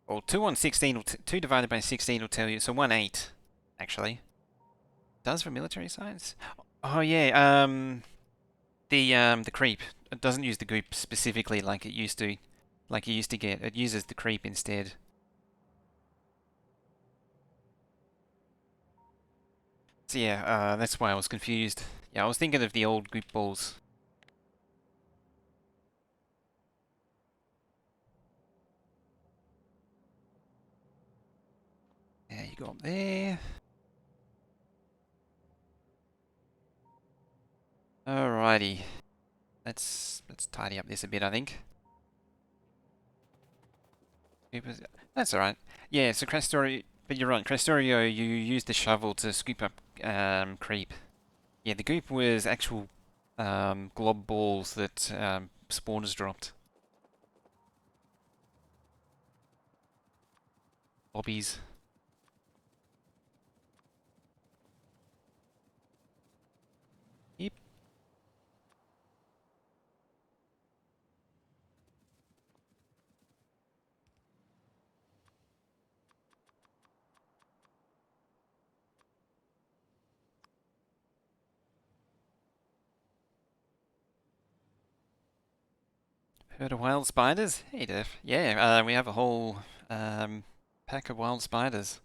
Or 2 on 16, 2 divided by 16 will tell you, so 1/8, actually. Does for military science? Oh yeah, the creep. It doesn't use the goop specifically like it used to, like you used to get. It uses the creep instead. So yeah, that's why I was confused. Yeah, I was thinking of the old goop balls. Yeah, you go up there. Alrighty. Let's tidy up this a bit, I think. That's alright. Yeah, so Crastorio, but you're right, Crastorio, you use the shovel to scoop up creep. Yeah, the goop was actual glob balls that spawners dropped. Lobbies. Yep. Heard of wild spiders? Hey, Def. Yeah, we have a whole pack of wild spiders.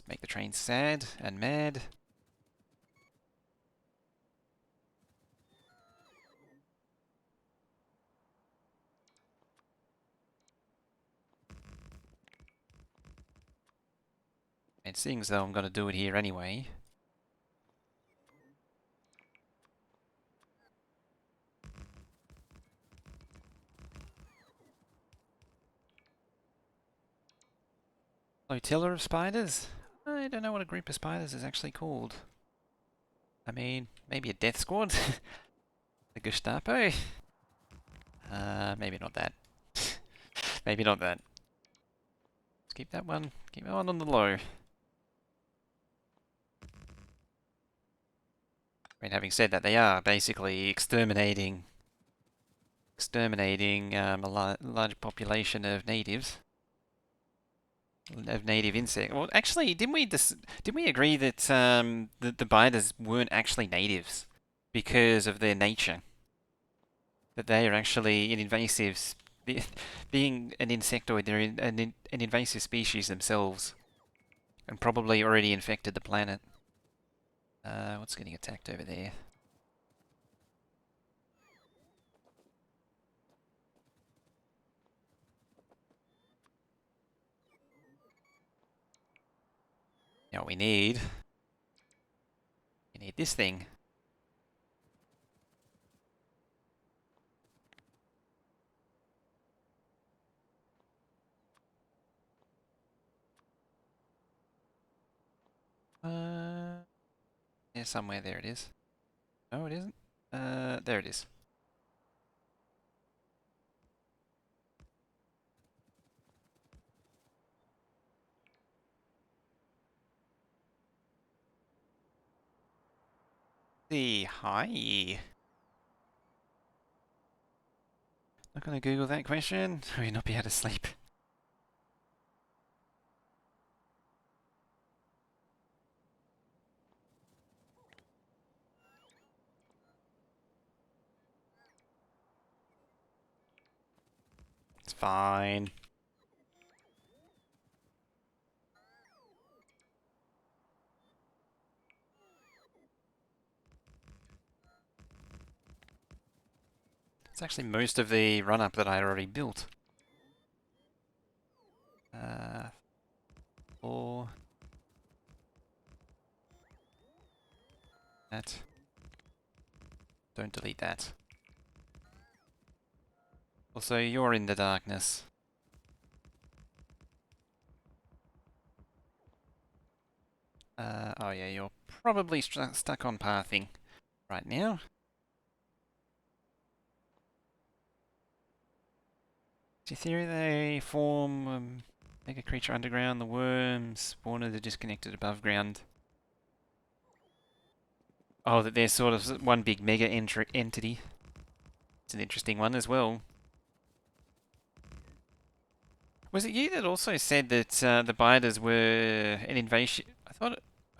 Make the train sad and mad. And seeing as though I'm going to do it here anyway. Flotilla of spiders? I don't know what a group of spiders is actually called. I mean, maybe a death squad? The Gestapo? Maybe not that. Maybe not that. Let's keep that one. Keep that one on the low. I mean, having said that, they are basically exterminating a large population of natives, of native insect. Well, actually, didn't we agree that the biters weren't actually natives? because of their nature. That they are actually an invasive, being an insectoid, they're an invasive species themselves, and probably already infected the planet. What's getting attacked over there? Now we need this thing. Yeah, somewhere there it is. No, it isn't. There it is. Hi. Not gonna Google that question. Or you not be able to sleep. It's fine. It's actually most of the run-up that I already built. Or that. Don't delete that. Also, you're in the darkness. Oh yeah, you're probably stuck on pathing right now. Is your theory they form mega creature underground, the worms, spawner, they're disconnected above ground? Oh, that they're sort of one big mega entity. It's an interesting one as well. Was it you that also said that the biters were an invasion? I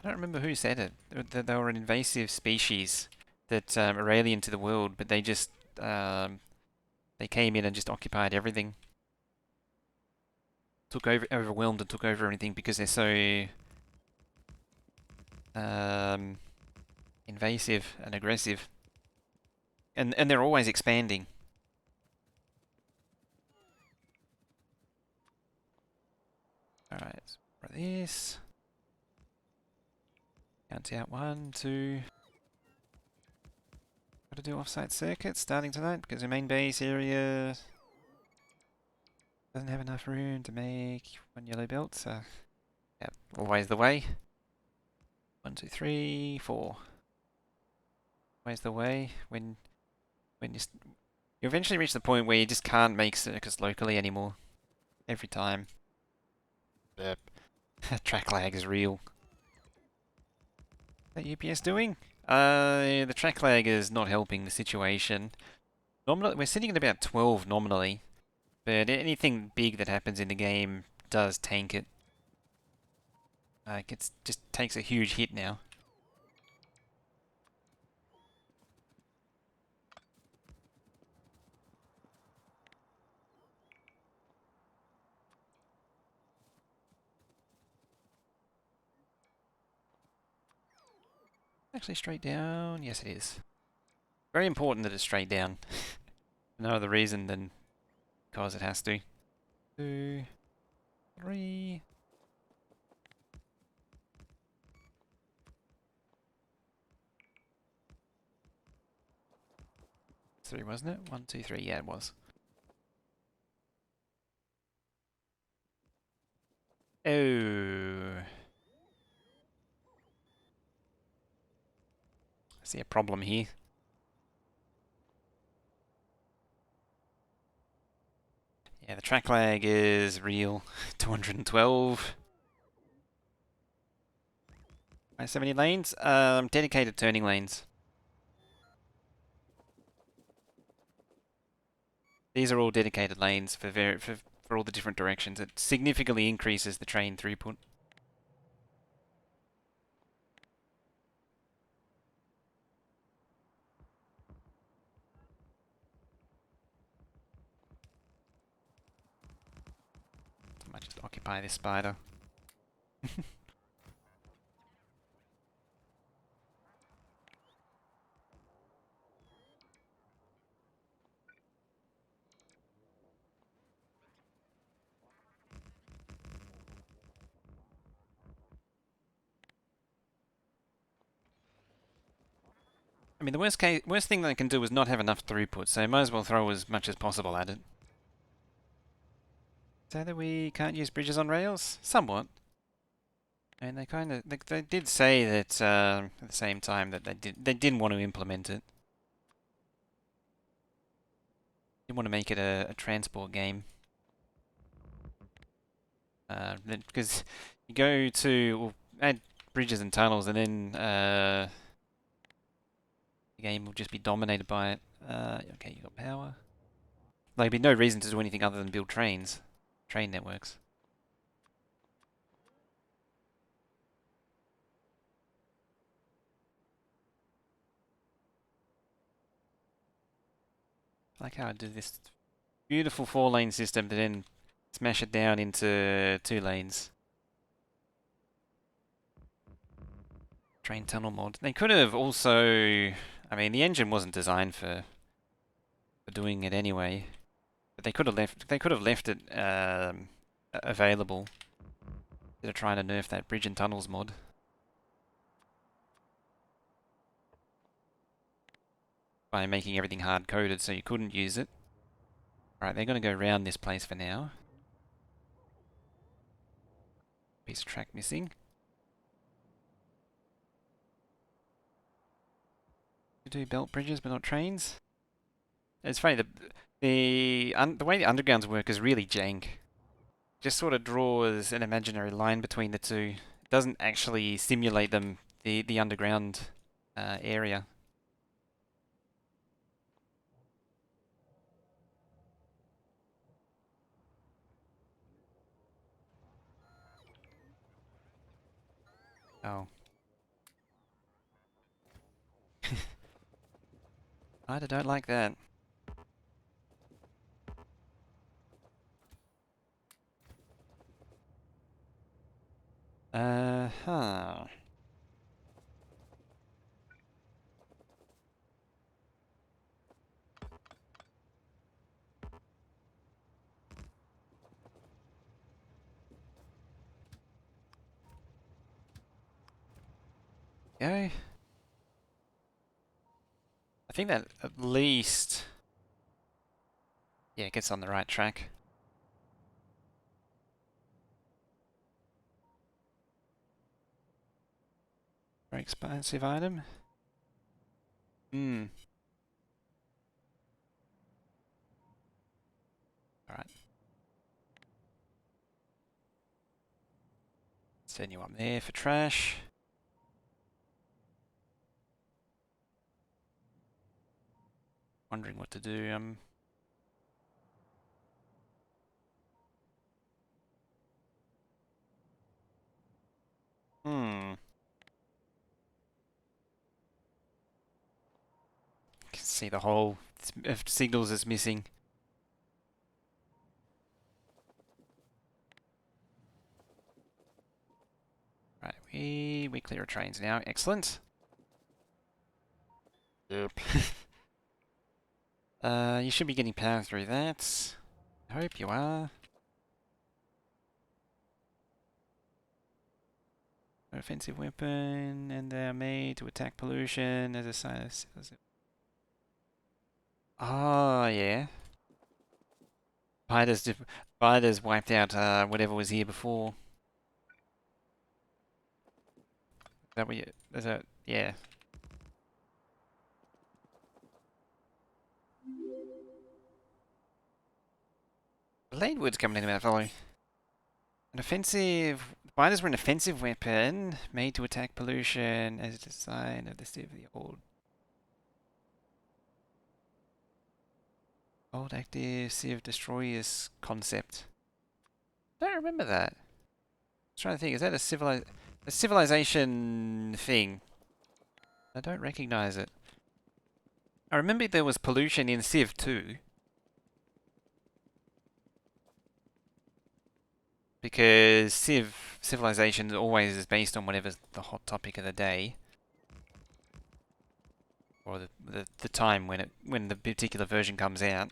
don't remember who said it. That they were an invasive species that are alien to the world, but they just they came in and just occupied everything, overwhelmed and took over everything because they're so um, invasive and aggressive, and they're always expanding. All right, so for this, count out 1, 2. Got to do offsite circuits starting tonight because the main base area doesn't have enough room to make one yellow belt. So, yeah, always the way. 1, 2, 3, 4. Always the way when you eventually reach the point where you just can't make circuits locally anymore. Every time. Yep. Track lag is real. What is that UPS doing? The track lag is not helping the situation. Nominally, we're sitting at about 12 nominally, but anything big that happens in the game does tank it. Like, it just takes a huge hit now. Actually straight down? Yes, it is. Very important that it's straight down. No other reason than because it has to. 2, 3. 3, wasn't it? 1, 2, 3. Yeah, it was. Oh. I see a problem here. Yeah, the track lag is real. 212. Why so many lanes? Dedicated turning lanes. These are all dedicated lanes for all the different directions. It significantly increases the train throughput. I might just occupy this spider. I mean, the worst thing they can do is not have enough throughput, so might as well throw as much as possible at it. So that we can't use bridges on rails? Somewhat. And they did say that at the same time that they didn't want to implement it. They want to make it a transport game. Because you go to add bridges and tunnels, and then the game will just be dominated by it. Okay, you got power. There'd be no reason to do anything other than build train networks. I like how I do this beautiful 4-lane system to then smash it down into 2 lanes. Train tunnel mod. They could have also... I mean, the engine wasn't designed for doing it anyway. But they could have left it available. Instead of trying to nerf that bridge and tunnels mod. By making everything hard-coded so you couldn't use it. Alright, they're going to go around this place for now. Piece of track missing. Do belt bridges but not trains. It's funny, the way the undergrounds work is really jank. Just sort of draws an imaginary line between the two. It doesn't actually simulate the underground area. Oh. I don't like that. Huh. Go. I think that at least... Yeah, it gets on the right track. Very expensive item. Hmm. Alright. Send you up there for trash. Wondering what to do. Hmm. Can see the whole signals is missing. Right, we clear our trains now. Excellent. Yep. You should be getting power through that. I hope you are. An offensive weapon, and they're made to attack pollution as a sign of... Oh, yeah. Spiders wiped out whatever was here before. Is that what you... Is that... Yeah. Bladewood's coming in that fellow. An offensive... Spiders were an offensive weapon made to attack pollution as a sign of the state of the old active Civ Destroyers concept. I don't remember that. I was trying to think, is that a civilization thing? I don't recognize it. I remember there was pollution in Civ 2. Because civilization always is based on whatever's the hot topic of the day. Or the time when the particular version comes out.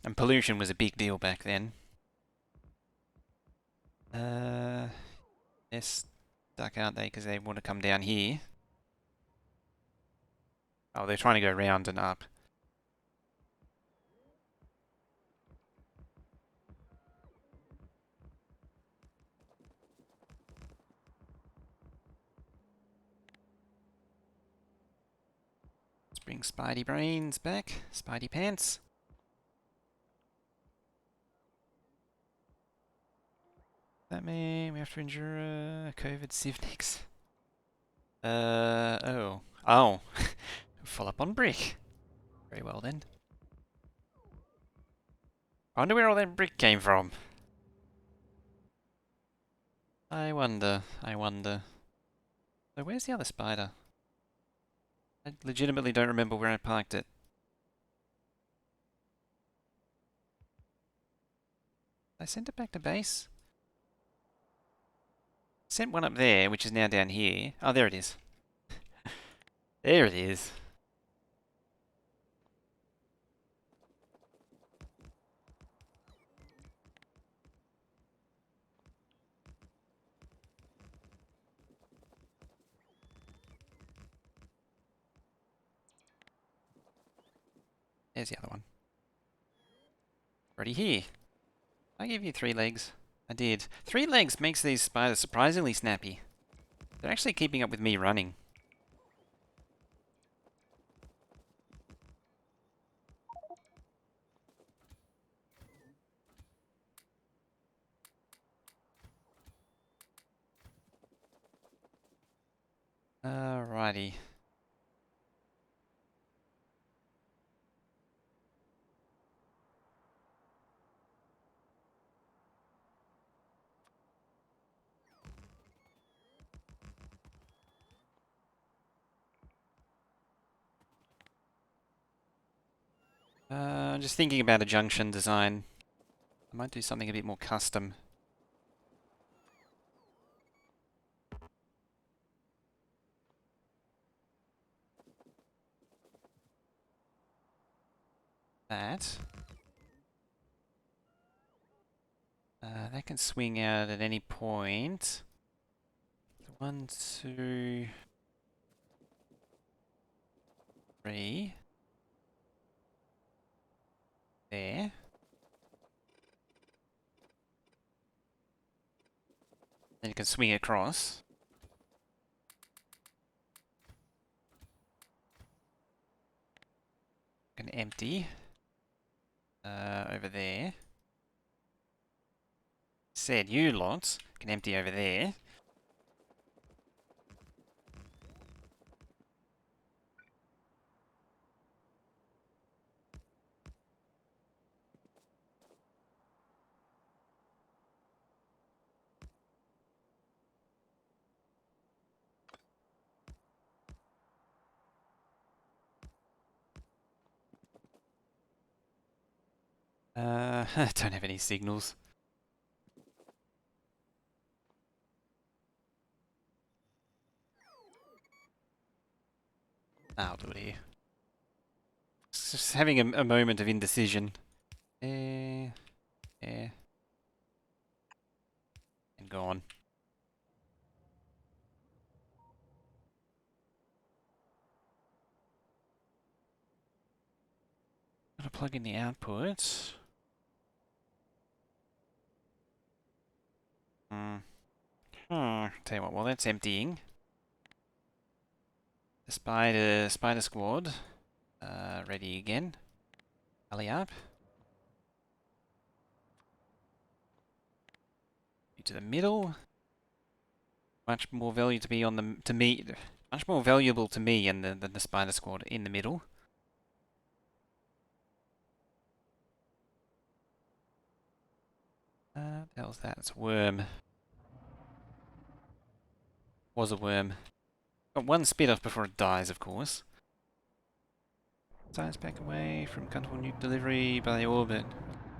And pollution was a big deal back then. They're stuck, aren't they? Because they want to come down here. Oh, they're trying to go round and up. Let's bring Spidey Brains back. Spidey Pants. That mean we have to endure COVID Civniks. Oh. Oh. Full up on brick. Very well then. I wonder where all that brick came from. I wonder. So where's the other spider? I legitimately don't remember where I parked it. I sent it back to base? Sent one up there, which is now down here. Oh, there it is. There it is. There's the other one. Already here. I gave you 3 legs. I did. 3 legs makes these spiders surprisingly snappy. They're actually keeping up with me running. Alrighty. Just thinking about a junction design. I might do something a bit more custom. That. That can swing out at any point. So 1, 2, 3. There. Then you can swing across. Can empty. Over there. Said you lots can empty over there. Don't have any signals. I'll do it here. Just having a moment of indecision. There. There. And gone. Gotta plug in the output. Tell you what, while that's emptying, the spider squad, ready again. Alley up. To the middle. Much more value to be on the much more valuable to me than the spider squad in the middle. The hell's that? It's a worm. Was a worm. Got 1 spit off before it dies, of course. Science back away from comfortable nuke delivery by the orbit.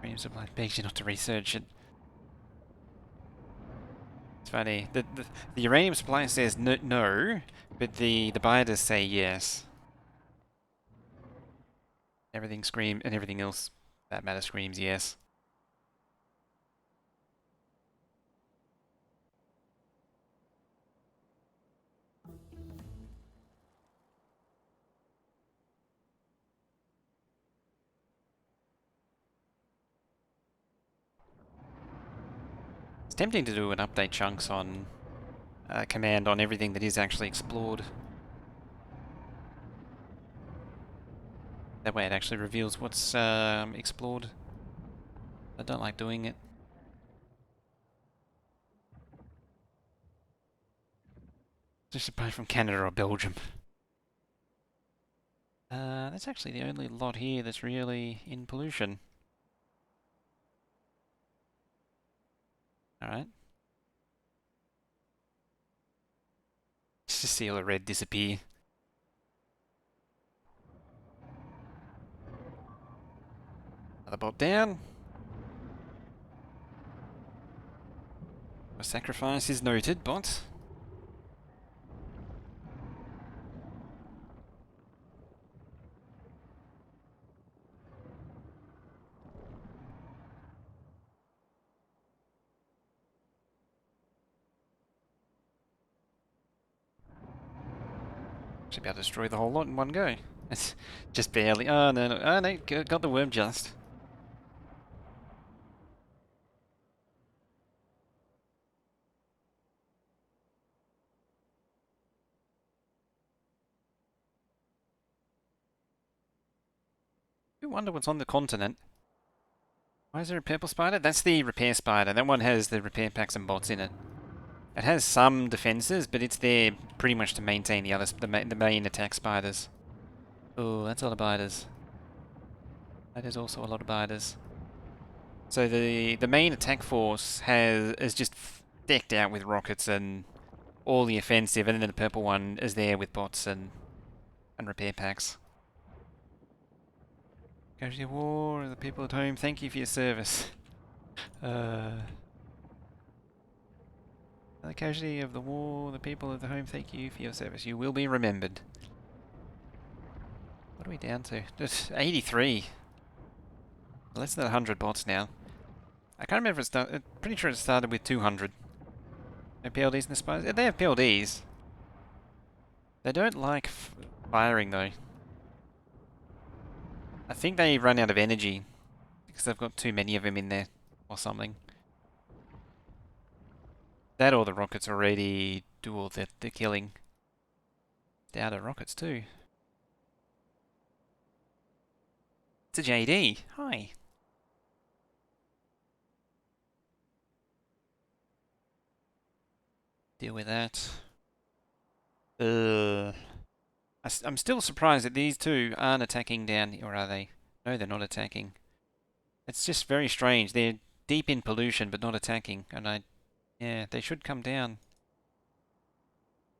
Premium supply begs you not to research it. It's funny. The uranium supply says no, but the buyers say yes. Everything screams, and everything else that matter screams yes. It's tempting to do an update chunks on command on everything that is actually explored. That way it actually reveals what's explored. I don't like doing it. Just apart from Canada or Belgium. That's actually the only lot here that's really in pollution. Alright. Just to see all the red disappear. Another bot down. A sacrifice is noted, bot. Should be able to destroy the whole lot in one go. It's just barely. Oh no, no, oh no, got the worm just. I wonder what's on the continent. Why is there a purple spider? That's the repair spider. That one has the repair packs and bots in it. It has some defenses, but it's there pretty much to maintain the others, the main attack spiders. Oh, that's a lot of biters. That is also a lot of biters. So the main attack force is just decked out with rockets and all the offensive, and then the purple one is there with bots and repair packs. Casualty of war, the people at home, thank you for your service. The casualty of the war, the people at the home, thank you for your service. You will be remembered. What are we down to? Just 83. Less than 100 bots now. I can't remember if it started. Pretty sure it started with 200. No PLDs in the spiders? They have PLDs. They don't like firing though. I think they run out of energy because they've got too many of them in there or something. That or the rockets already do all the killing. They're out of rockets too. It's a JD. Hi. Deal with that. I'm still surprised that these two aren't attacking down here, or are they? No, they're not attacking. It's just very strange. They're deep in pollution, but not attacking. And yeah, they should come down.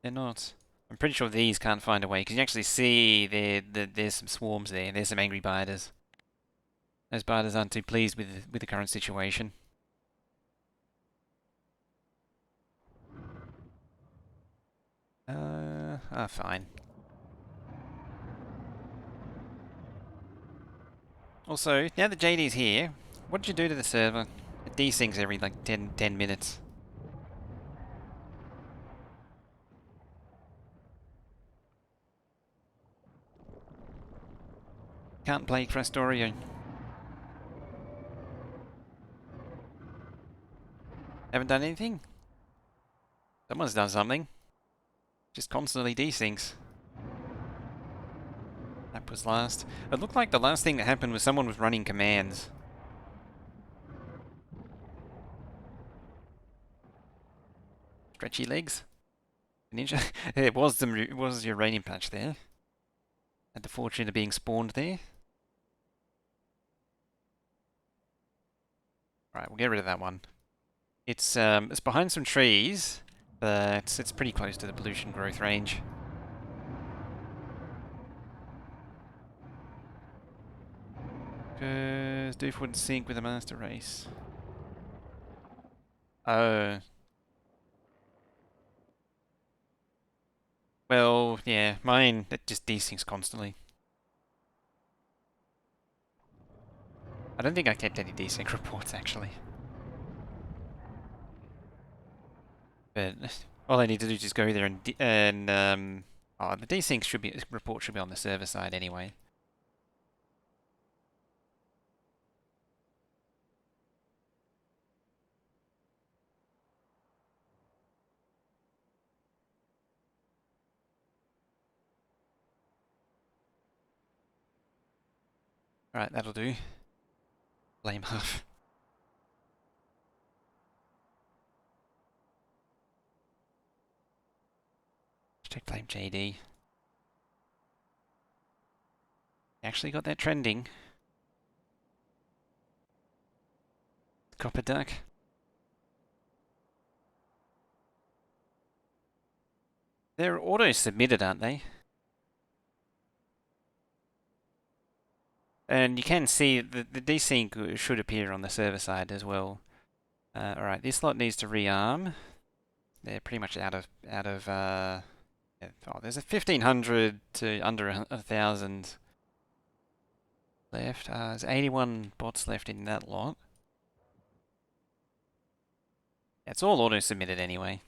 They're not. I'm pretty sure these can't find a way, because you actually see there's some swarms there. There's some angry biters. Those biters aren't too pleased with the current situation. Fine. Also, now that JD's here, what did you do to the server? It desyncs every like 10 minutes. Can't play Factorio. Haven't done anything? Someone's done something. Just constantly desyncs. That was last. It looked like the last thing that happened was someone was running commands. Stretchy legs. Ninja. It was your uranium patch there. Had the fortune of being spawned there. Right, we'll get rid of that one. It's behind some trees, but it's pretty close to the pollution growth range. Because Doof wouldn't sync with the master race. Oh. Well, yeah, mine, it just desyncs constantly. I don't think I kept any desync reports, actually. But all I need to do is just go there and oh, the desync report should be on the server side anyway. Alright, that'll do. Blame half. Check blame JD. Actually got that trending. Copper duck. They're auto-submitted, aren't they? And you can see the desync should appear on the server side as well. Alright, this lot needs to rearm. They're pretty much out of yeah, oh, there's a 1500 to under 1000 left. There's 81 bots left in that lot. It's all auto-submitted anyway.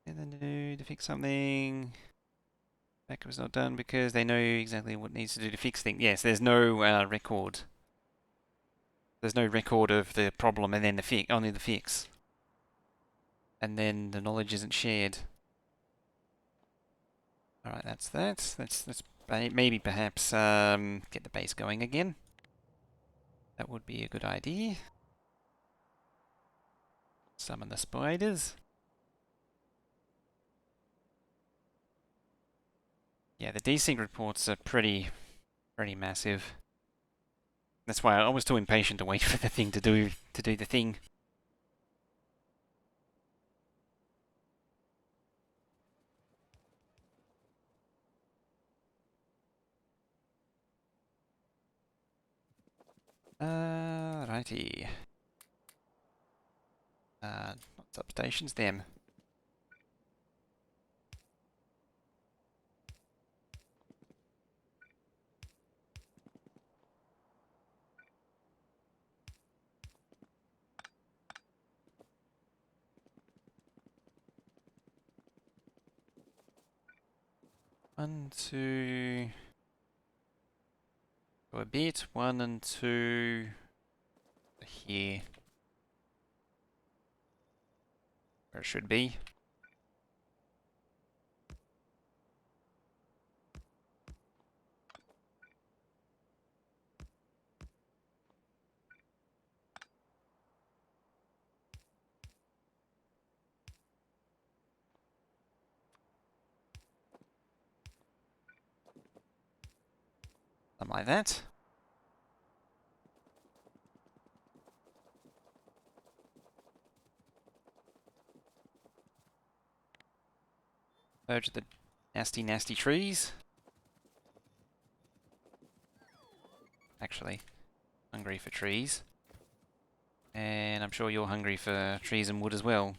And then to fix something. Backup's not done because they know exactly what needs to do to fix things. Yes, there's no record. There's no record of the problem and then the fix, only the fix. And then the knowledge isn't shared. Alright, that's that. Let's maybe perhaps get the base going again. That would be a good idea. Summon the spiders. Yeah, the desync reports are pretty massive. That's why I was too impatient to wait for the thing to do the thing. Righty. Not substations, them. One, two. Go a bit. 1 and 2. Here. Where it should be. Something like that. Purge the nasty trees. Actually, hungry for trees. And I'm sure you're hungry for trees and wood as well.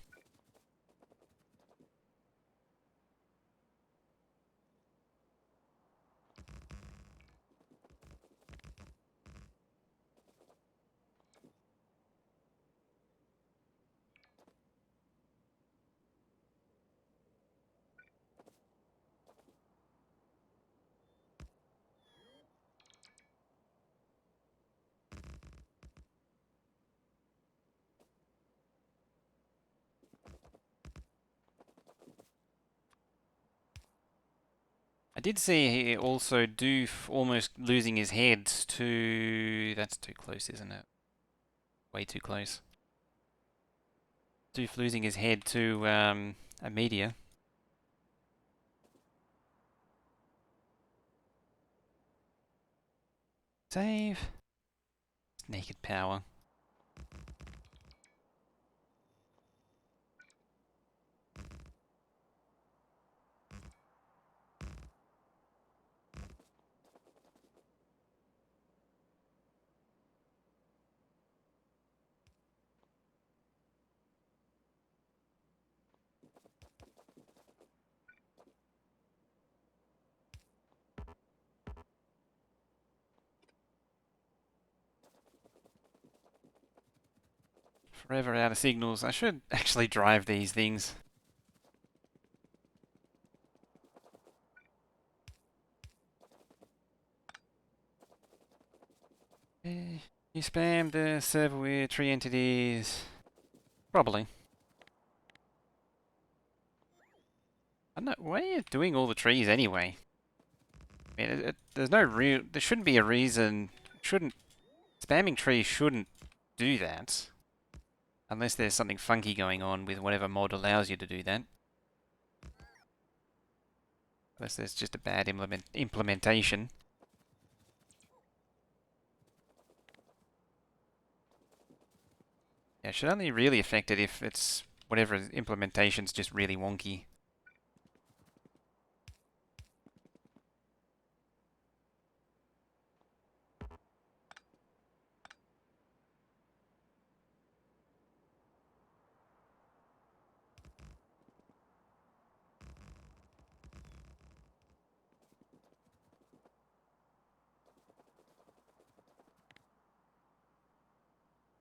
I did see he also Doof almost losing his head to... That's too close, isn't it? Way too close. Doof losing his head to a meteor. Save. Naked power. Forever out of signals. I should actually drive these things. You spam the server with tree entities. Probably. I don't know, why are you doing all the trees anyway? I mean, there's no real... There shouldn't be a reason... Shouldn't... Spamming trees shouldn't do that. Unless there's something funky going on with whatever mod allows you to do that. Unless there's just a bad implementation. Yeah, it should only really affect it if it's... Whatever implementation's just really wonky.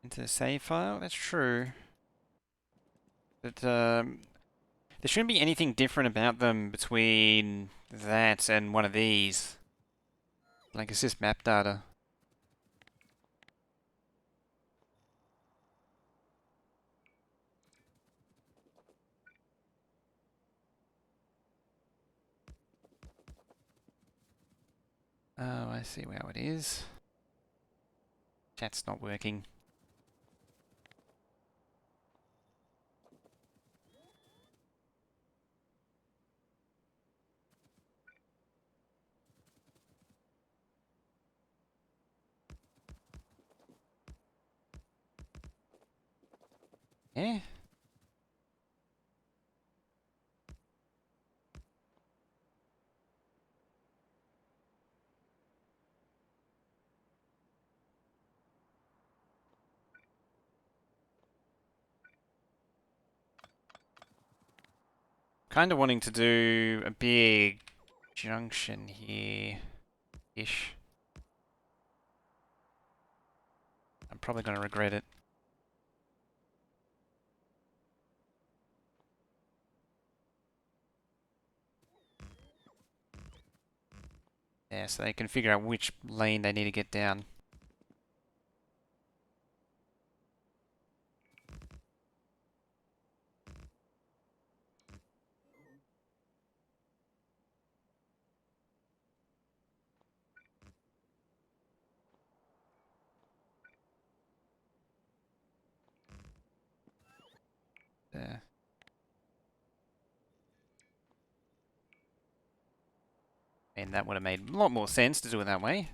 Into the save file? That's true. But, there shouldn't be anything different about them between that and one of these. Like, it's just map data. Oh, I see how it is. Chat's not working. Yeah? Kind of wanting to do a big junction here-ish. I'm probably going to regret it. Yeah, so they can figure out which lane they need to get down. There. And that would have made a lot more sense to do it that way.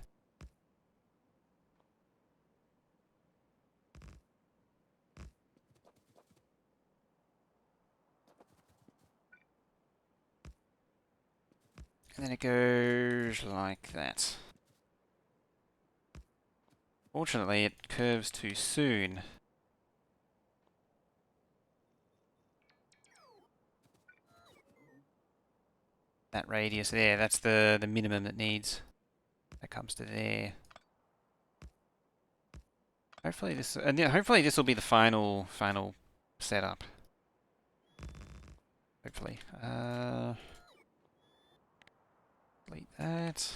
And then it goes like that. Fortunately, it curves too soon. That radius there, that's the minimum that needs. That comes to there. Hopefully this, and yeah, hopefully this will be the final setup. Hopefully. Delete that.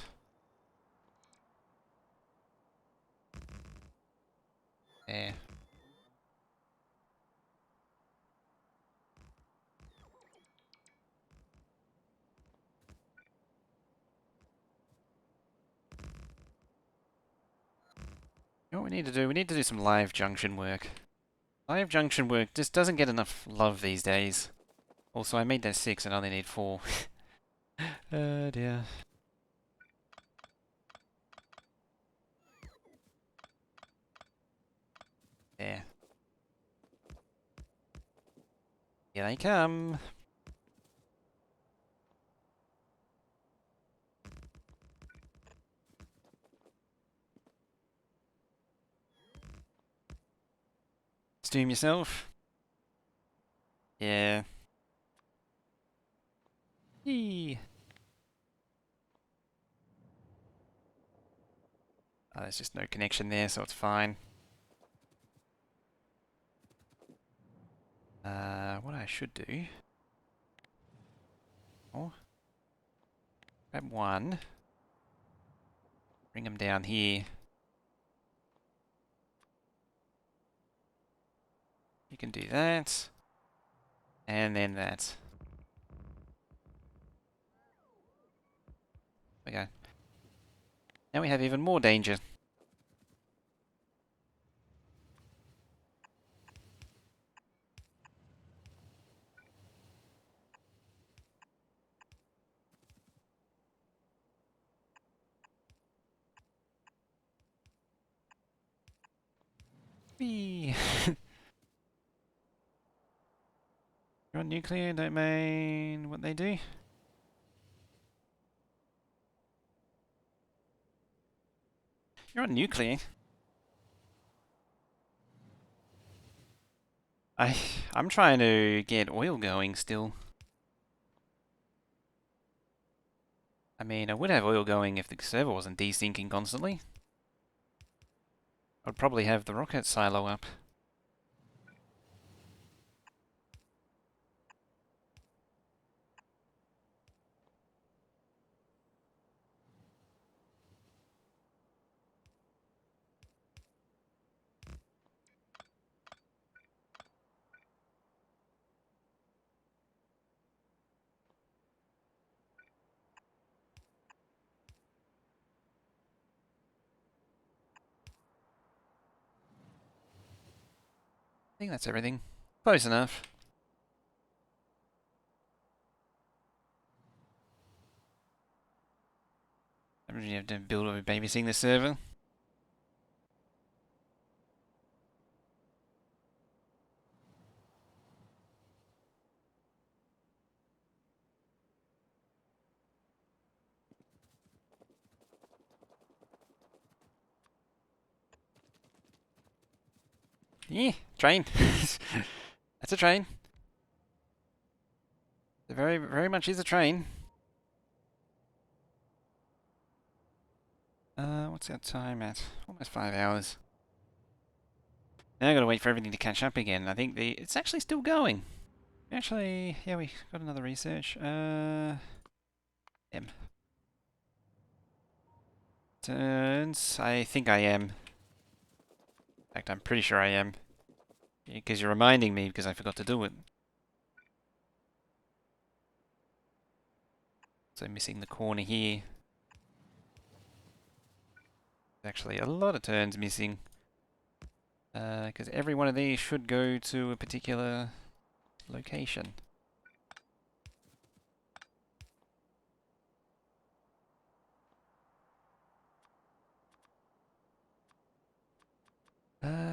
There. You know what we need to do? We need to do some live junction work. Live junction work just doesn't get enough love these days. Also, I made that 6 and I only need 4. Oh dear. There. Here they come. Steam yourself. Yeah. Yee. Oh, there's just no connection there, so it's fine. should do. Oh. Grab one. Bring them down here. You can do that. And then that. There we go. Now we have even more danger. Whee! You're on nuclear, don't mind what they do. You're on nuclear. I'm trying to get oil going still. I mean, I would have oil going if the server wasn't desyncing constantly. I'd probably have the rocket silo up. I think that's everything. Close enough. You have to build over babysitting the server. Yeah, train. That's a train. It very much is a train. What's our time at? Almost 5 hours. Now I gotta wait for everything to catch up again. I think it's actually still going. Actually, yeah, we got another research. M. Turns. I think I am. In fact, I'm pretty sure I am. Because you're reminding me because I forgot to do it. So missing the corner here. Actually, a lot of turns missing. Because every one of these should go to a particular location.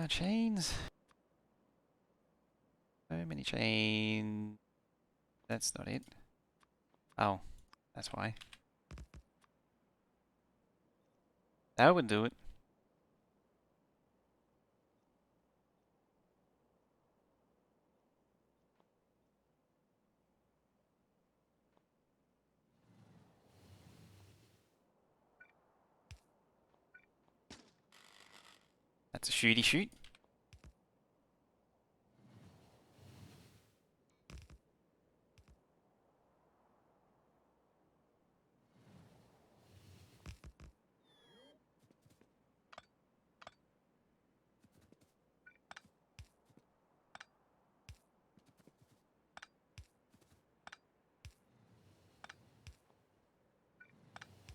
Chains. So many chains. That's not it. Oh, that's why. That would do it. That's a shooty shoot.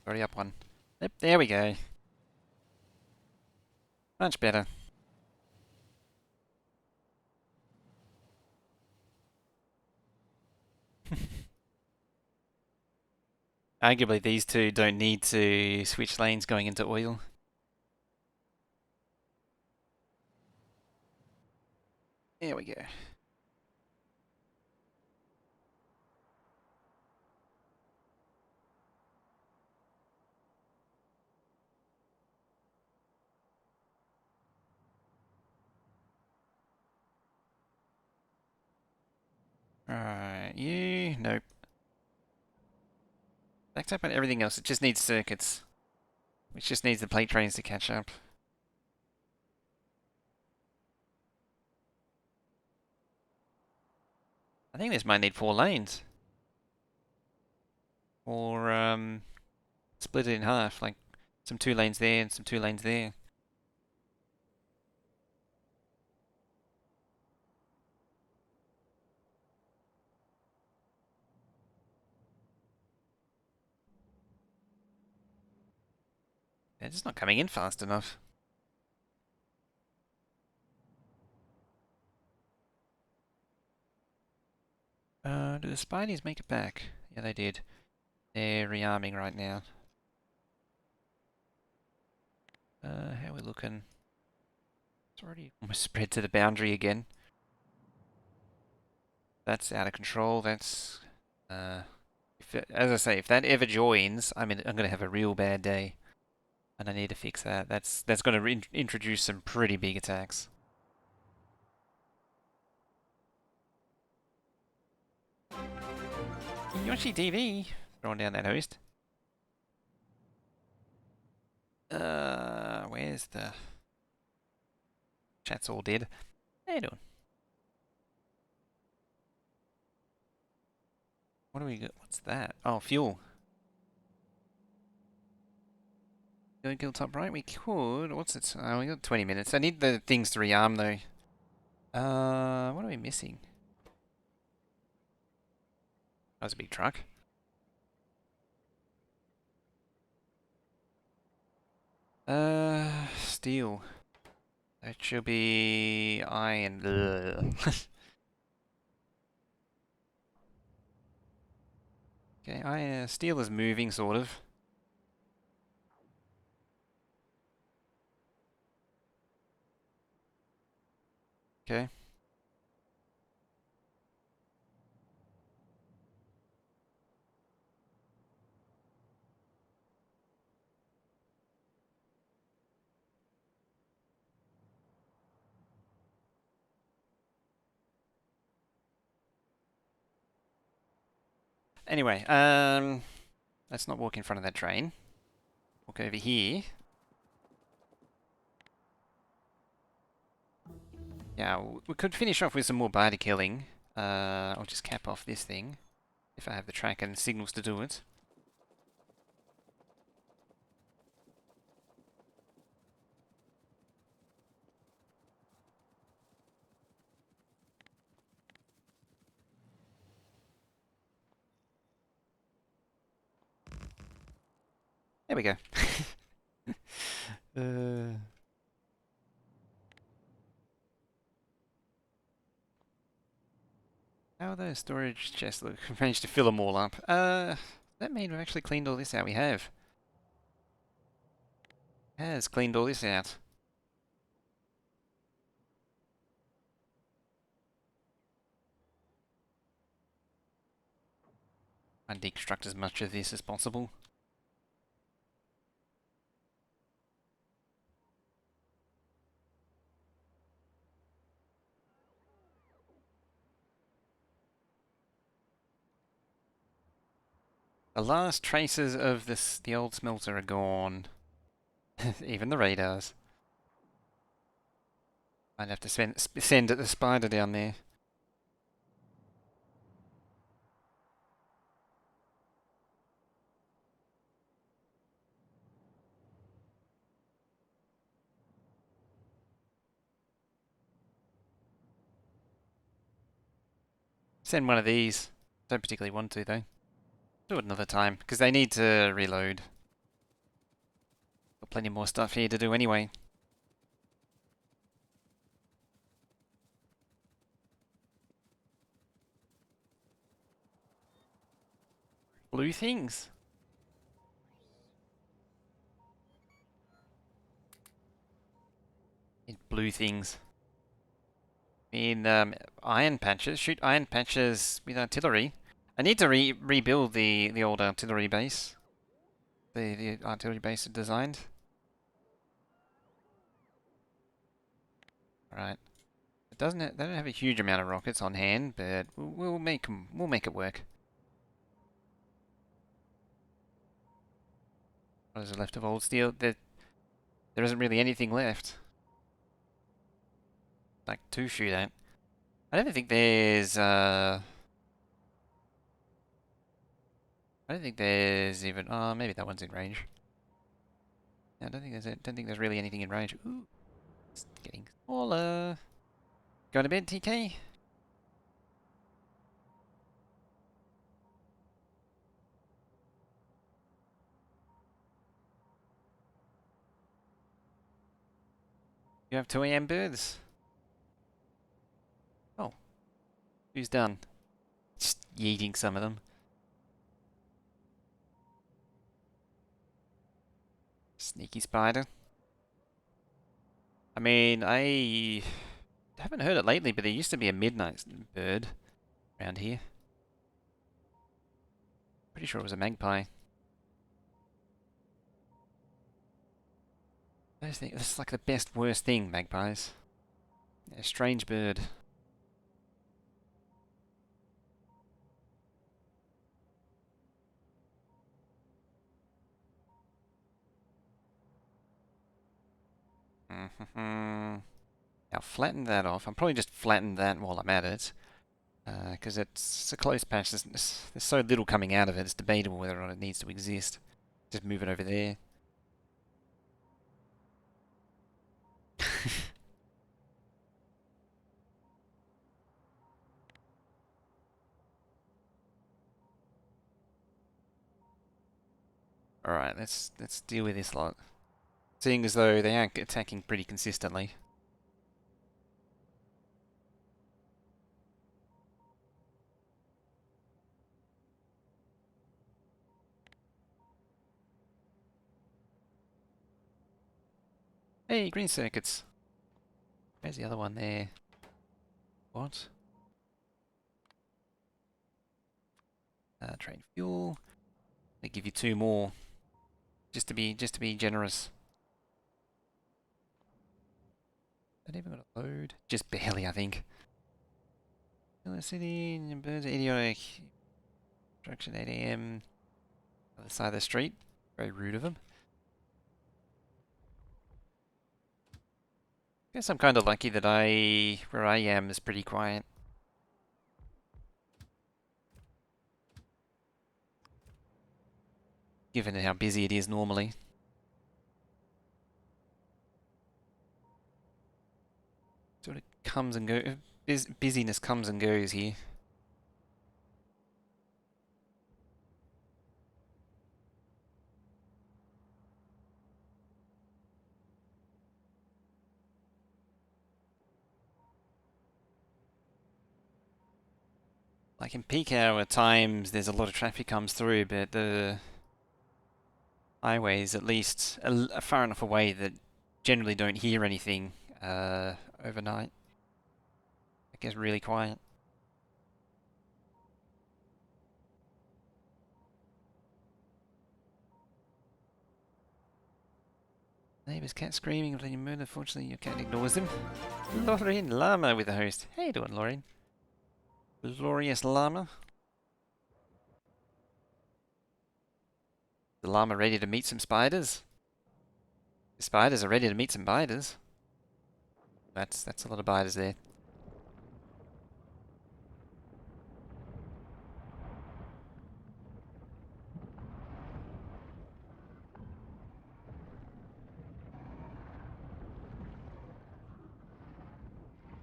Already up one. Yep, there we go. Much better. Arguably, these two don't need to switch lanes going into oil. There we go. Alright, you... Nope. Backed up on everything else. It just needs circuits. Which just needs the plate trains to catch up. I think this might need 4 lanes. Or split it in half, like some 2 lanes there and some 2 lanes there. They're just not coming in fast enough. Do the Spideys make it back? Yeah, they did. They're rearming right now. How are we looking? It's already almost spread to the boundary again. That's out of control. That's as I say, if that ever joins, I'm gonna have a real bad day, and I need to fix that. That's gonna introduce some pretty big attacks. Yoshi TV throwing down that host. Where's the chat's all dead? How you doing? What do we got? What's that? Oh, fuel. Go kill top right? We could. What's it? Oh, we got 20 minutes. I need the things to rearm though. What are we missing? That was a big truck. Steel. That should be iron. Okay, iron. Steel is moving, sort of. Okay. Anyway, let's not walk in front of that train. Walk over here. Yeah, we could finish off with some more body killing. I'll just cap off this thing, if I have the track and signals to do it. There we go. uh... How are those storage chests? Look, we've managed to fill them all up. That mean we've actually cleaned all this out? We have. Has cleaned all this out. I deconstruct as much of this as possible. The last traces of the old smelter are gone. Even the radars. I'd have to send the spider down there. Send one of these. Don't particularly want to though. Do it another time, because they need to reload. Got plenty more stuff here to do anyway. Blue things. Blue things. In iron patches. Shoot iron patches with artillery. I need to rebuild the old artillery base. The artillery base I designed. Right. It doesn't. They don't have a huge amount of rockets on hand, but we'll make them. We'll make it work. What is left of old steel? There isn't really anything left. Like to shoot at. I don't think there's I don't think there's even. Oh, maybe that one's in range. I don't think there's really anything in range. Ooh, it's getting smaller. Going to bed, TK? You have 2 AM birds? Oh, who's done? Just yeeting some of them. Sneaky spider. I mean, I haven't heard it lately, but there used to be a midnight bird around here. Pretty sure it was a magpie. Those things, this is like the best, worst thing, magpies. A strange bird. Now flatten that off. I'll probably just flatten that while I'm at it. Because it's a close patch. There's so little coming out of it, it's debatable whether or not it needs to exist. Just move it over there. Alright, let's deal with this lot. Seeing as though they are attacking pretty consistently. Hey, green circuits. Where's the other one there? What? Trade fuel. They give you 2 more. Just to be generous. Not even got a load. Just barely, I think. City, birds are idiotic. Construction 8 AM. Other side of the street. Very rude of them. Guess I'm kind of lucky that where I am is pretty quiet. Given how busy it is normally. Sort of comes and goes. Busyness comes and goes here. Like in peak hour times, there's a lot of traffic comes through, but the highways at least are far enough away that generally don't hear anything overnight. It gets really quiet. Neighbour's cat screaming after you murder. Fortunately, your cat ignores him. Lauren Llama with the host. How you doing, Lauren? Glorious llama. The llama ready to meet some spiders? The spiders are ready to meet some biters. That's a lot of biters there.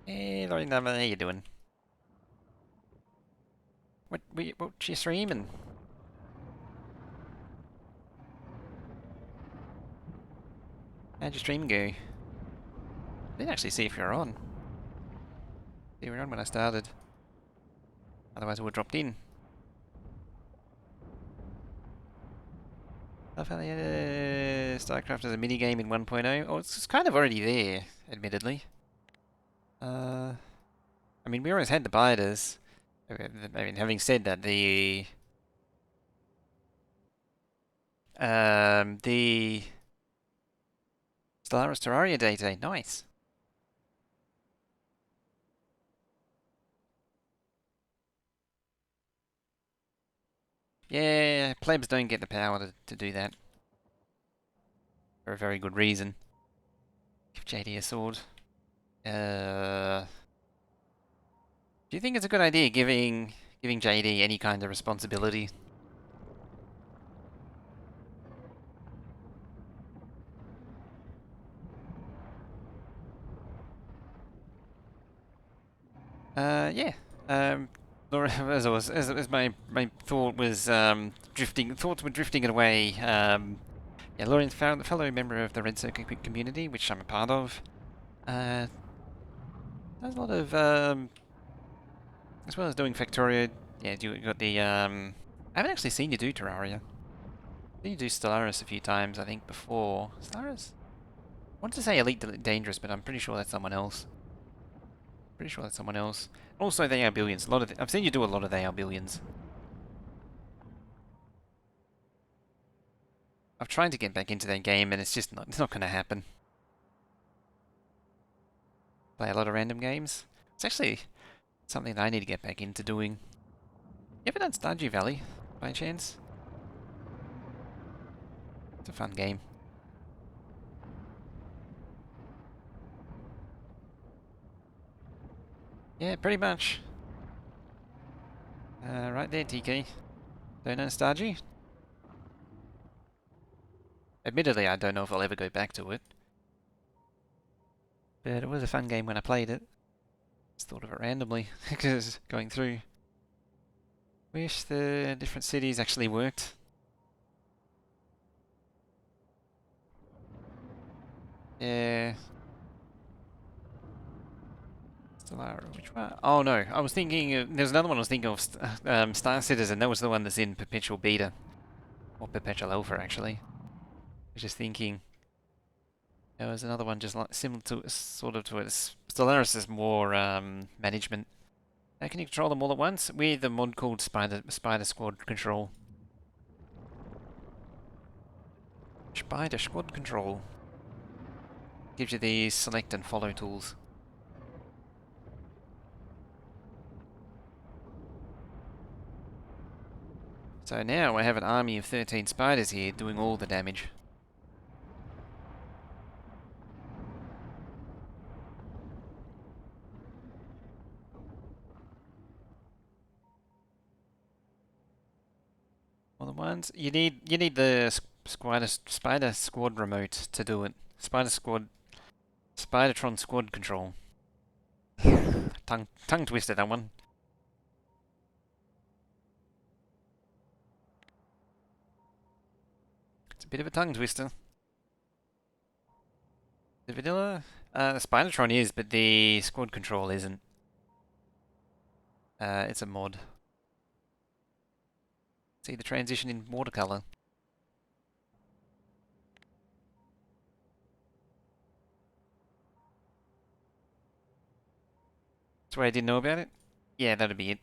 Hey, Lauren Llama, how you doing? What you streaming? How'd your stream go? I didn't actually see if you're on. You were on when I started. Otherwise I would have dropped in. Love how they had StarCraft as a minigame in 1.0. Oh, it's kind of already there, admittedly. I mean, we always had the biters. I mean, having said that, the Stellaris Terraria data, nice. Yeah, plebs don't get the power to do that. For a very good reason. Give JD a sword. Do you think it's a good idea giving JD any kind of responsibility? Yeah. Laura, as I was, as my thought was drifting, thoughts were drifting away. Yeah, Lauren, fellow member of the Red Circuit community, which I'm a part of. There's a lot of as well as doing Factorio. Yeah, you got the I haven't actually seen you do Terraria. Seen you do Stellaris a few times, I think, before. Stellaris? I wanted to say Elite Dangerous, but I'm pretty sure that's someone else. Pretty sure that's someone else. Also, they are billions. A lot of I've seen you do a lot of they are billions. I've tried to get back into that game, and it's just not. It's not going to happen. Play a lot of random games. It's actually something that I need to get back into doing. You ever done Stardew Valley, by chance? It's a fun game. Yeah, pretty much. Right there, TK. Don't know Stardew? Admittedly, I don't know if I'll ever go back to it. But it was a fun game when I played it. Just thought of it randomly, because going through. Wish the different cities actually worked. Yeah. Stellaris, which one? Oh no, I was thinking, there's another one I was thinking of, Star Citizen. That was the one that's in perpetual beta. Or perpetual alpha, actually. I was just thinking. There was another one just like similar to, sort of to it. Stellaris is more management. How can you control them all at once? With a mod called Spider Squad Control. Spider Squad Control. Gives you these select and follow tools. So now I have an army of 13 spiders here doing all the damage. All the ones you need the Spider Squad remote to do it. Spidertron Squad Control. Tongue twister, that one. It's a bit of a tongue twister. The vanilla, Spidertron is, but the Squad Control isn't. It's a mod. See the transition in watercolor. That's why I didn't know about it. Yeah, that'd be it.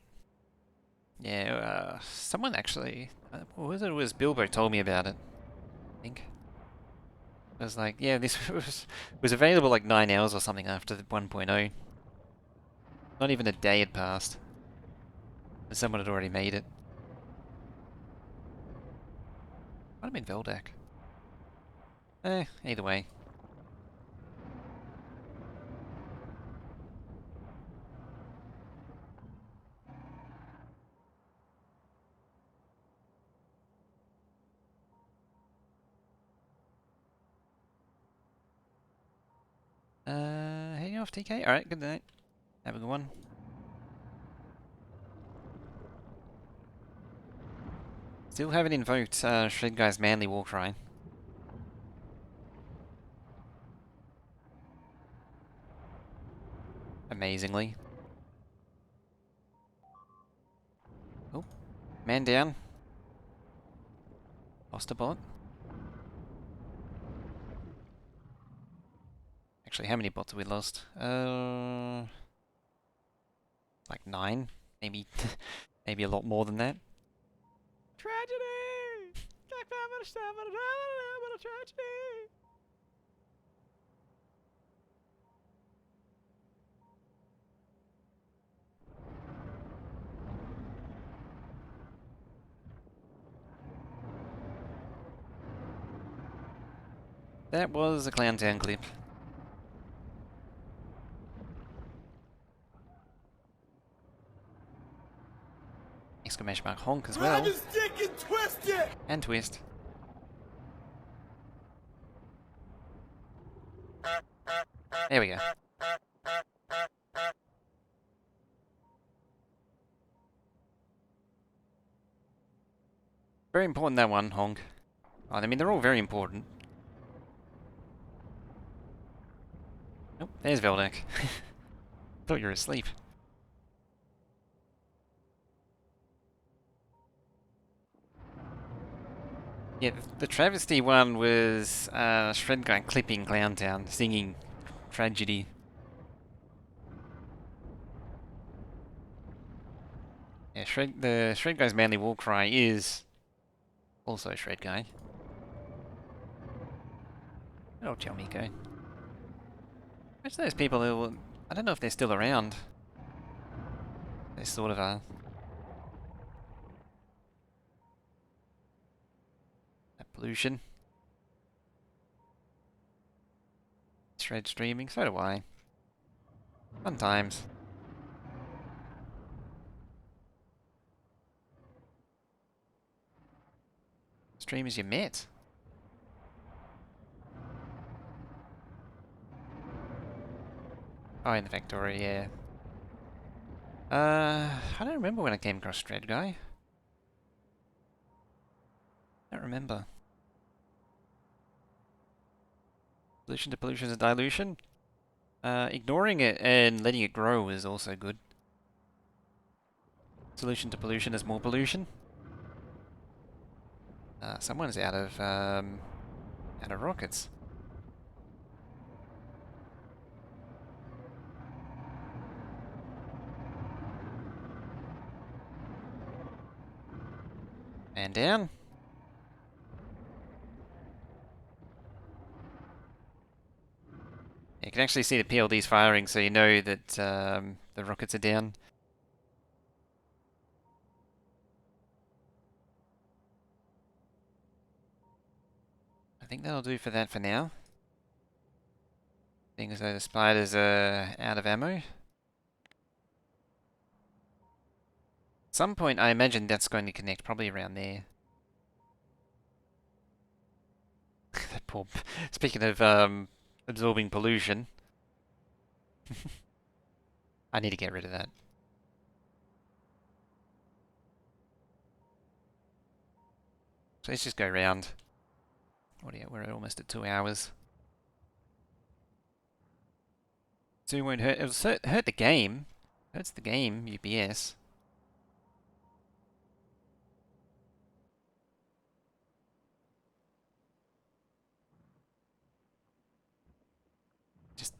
Yeah, someone actually, what was it? It was Bilbo told me about it. I think. I was like, yeah, this was available like 9 hours or something after the 1.0. Not even a day had passed. And someone had already made it. Might have been Veldak. Either way. Heading off, TK? Alright, good night. Have a good one. Still haven't invoked Shred Guy's manly war cry. Amazingly. Oh, man down. Lost a bot. Actually, how many bots have we lost? Like 9? Maybe, maybe a lot more than that. Tragedy! Tragedy! That was a Clowntown clip. Exclamation mark honk as well. Grab his dick and twist it! And twist. There we go. Very important, that one, Honk. Oh, I mean, they're all very important. Nope, there's Veldak. Thought you were asleep. Yeah, the travesty one was Shred Guy clipping Clowntown, singing Tragedy. Yeah, the Shred Guy's manly war cry is also Shred Guy. Oh, Chalmiko. Most of those people who, I don't know if they're still around. They sort of are. That pollution. Shred streaming, so do I. Fun times. Streamers you met. Oh, in the Factorio, yeah. I don't remember when I came across Shred Guy. I don't remember. Solution to pollution is a dilution. Ignoring it and letting it grow is also good. Solution to pollution is more pollution. Someone's out of rockets. Man down. You can actually see the PLDs firing, so you know that the rockets are down. I think that'll do for that for now. Seeing as though the spiders are out of ammo. At some point, I imagine that's going to connect, probably around there. That poor. Speaking of absorbing pollution, I need to get rid of that. So let's just go round. What are you, we're almost at 2 hours. 2 won't hurt. It'll hurt the game. Hurts the game, UPS. Just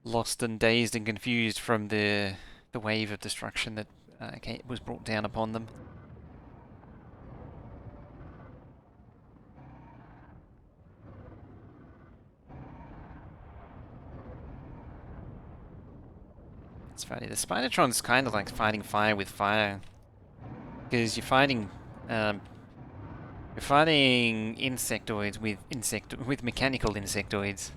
lost and dazed and confused from the wave of destruction that was brought down upon them. It's funny. The Spidertron's kind of like fighting fire with fire, because you're fighting insectoids with mechanical insectoids.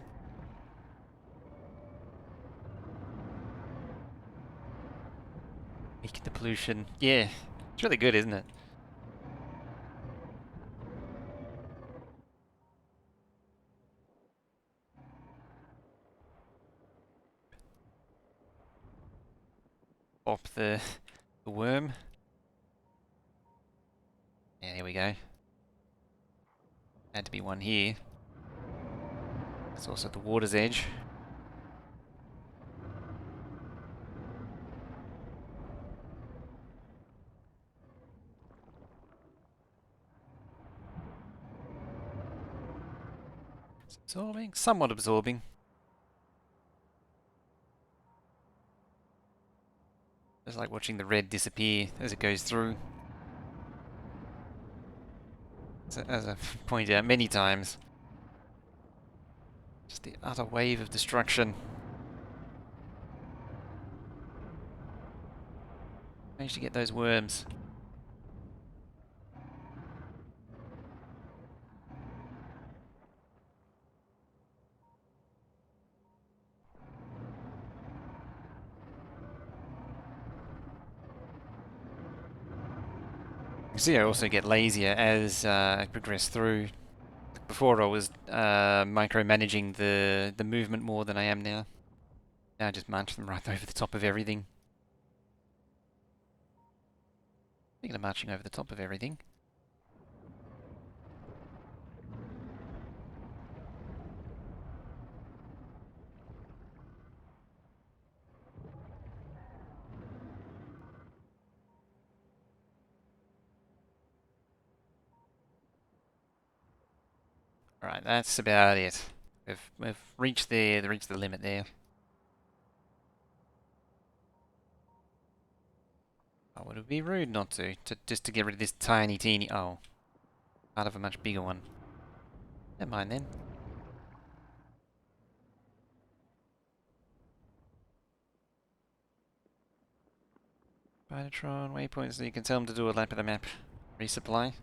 Weaken the pollution. Yeah, it's really good, isn't it? Pop the worm. Yeah, there we go. Had to be one here. It's also at the water's edge. It's absorbing, somewhat absorbing. It's like watching the red disappear as it goes through. As I've pointed out many times. Just the utter wave of destruction. Managed to get those worms. You see, I also get lazier as I progress through. Before I was micromanaging the movement more than I am now. Now I just march them right over the top of everything. Speaking of marching over the top of everything, Alright, that's about it. We've reached the limit there. Oh, would it be rude not to just to get rid of this tiny teeny part of a much bigger one. Never mind then. Spidertron waypoints, so you can tell them to do a lap of the map. Resupply.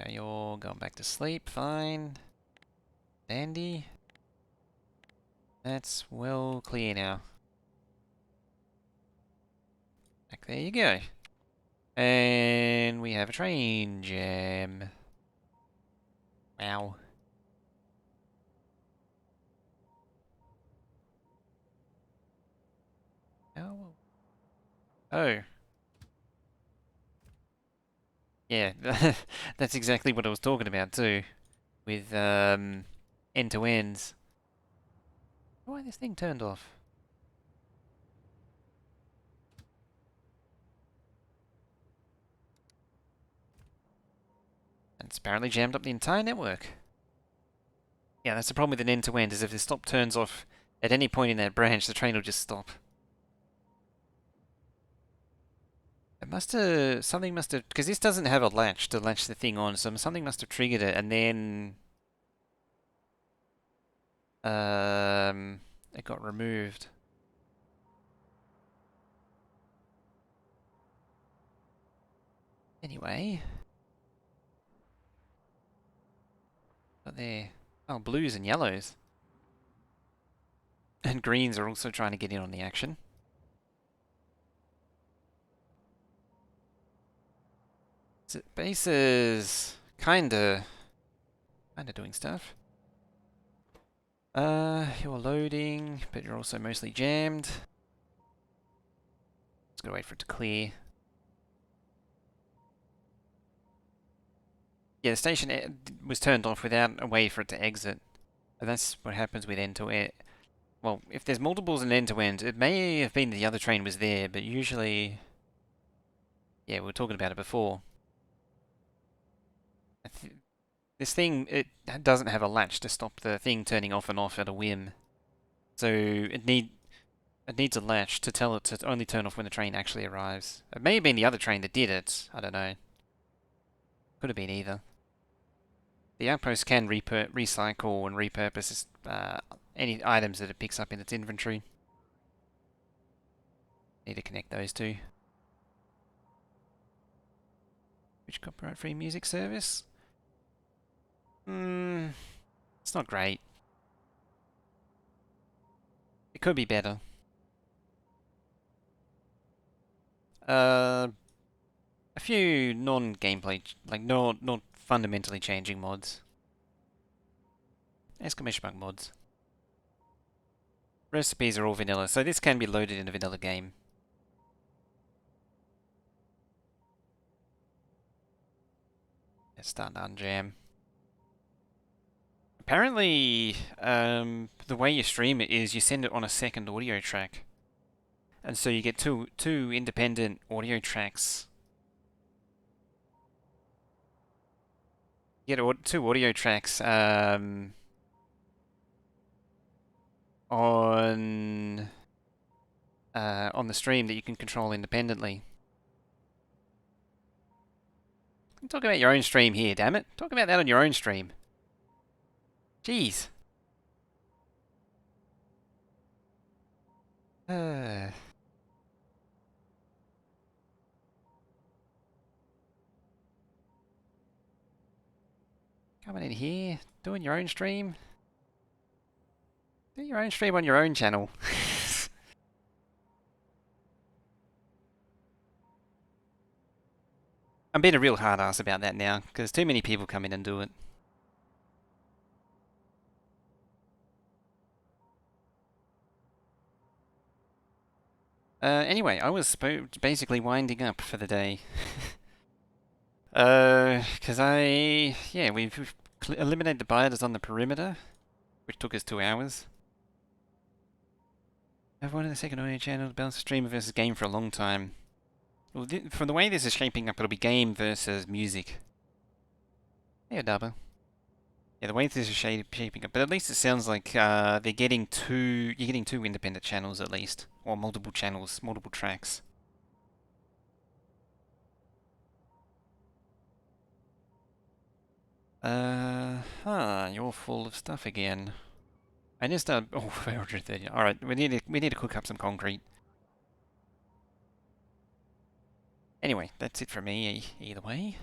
Okay, you're going back to sleep, fine. Dandy. That's well clear now. Back there you go. And we have a train jam. Wow. Oh. Oh. Yeah, that's exactly what I was talking about too. With end-to-ends. Why this thing turned off? And it's apparently jammed up the entire network. Yeah, that's the problem with an end-to-end, is if the stop turns off at any point in that branch, the train will just stop. Something must have, because this doesn't have a latch to latch the thing on, so something must have triggered it, and then it got removed. Anyway, got there. Oh, blues and yellows. And greens are also trying to get in on the action. So base is kinda doing stuff. You're loading, but you're also mostly jammed. Just gotta wait for it to clear. Yeah, the station was turned off without a way for it to exit. And that's what happens with end-to-end. Well, if there's multiples in end-to-end, it may have been the other train was there, but usually... Yeah, we were talking about it before. This thing, it doesn't have a latch to stop the thing turning off and off at a whim. So it needs a latch to tell it to only turn off when the train actually arrives. It may have been the other train that did it. I don't know. Could have been either. The outpost can recycle and repurpose any items that it picks up in its inventory. Need to connect those two. Which copyright-free music service? It's not great. It could be better. A few non-gameplay, like not fundamentally changing mods. Exclamation mark mods. Recipes are all vanilla, so this can be loaded in a vanilla game. Let's start to unjam. Apparently, the way you stream it is you send it on a second audio track. And so you get two independent audio tracks. You get two audio tracks on the stream that you can control independently. Talk about your own stream here, damn it. Talk about that on your own stream. Jeez. Coming in here, doing your own stream. Do your own stream on your own channel. I'm being a real hard ass about that now, because too many people come in and do it. Anyway, I was basically winding up for the day. Because we've eliminated the biters on the perimeter, which took us 2 hours. I've wanted the second audio channel to balance streamer versus game for a long time. Well, from the way this is shaping up, it'll be game versus music. Yeah, Dabo. Yeah, the way this is shaping up, but at least it sounds like they're getting you're getting two independent channels at least, or multiple channels, multiple tracks. You're full of stuff again. I just oh, 430. All right, we need to cook up some concrete. Anyway, that's it for me either way.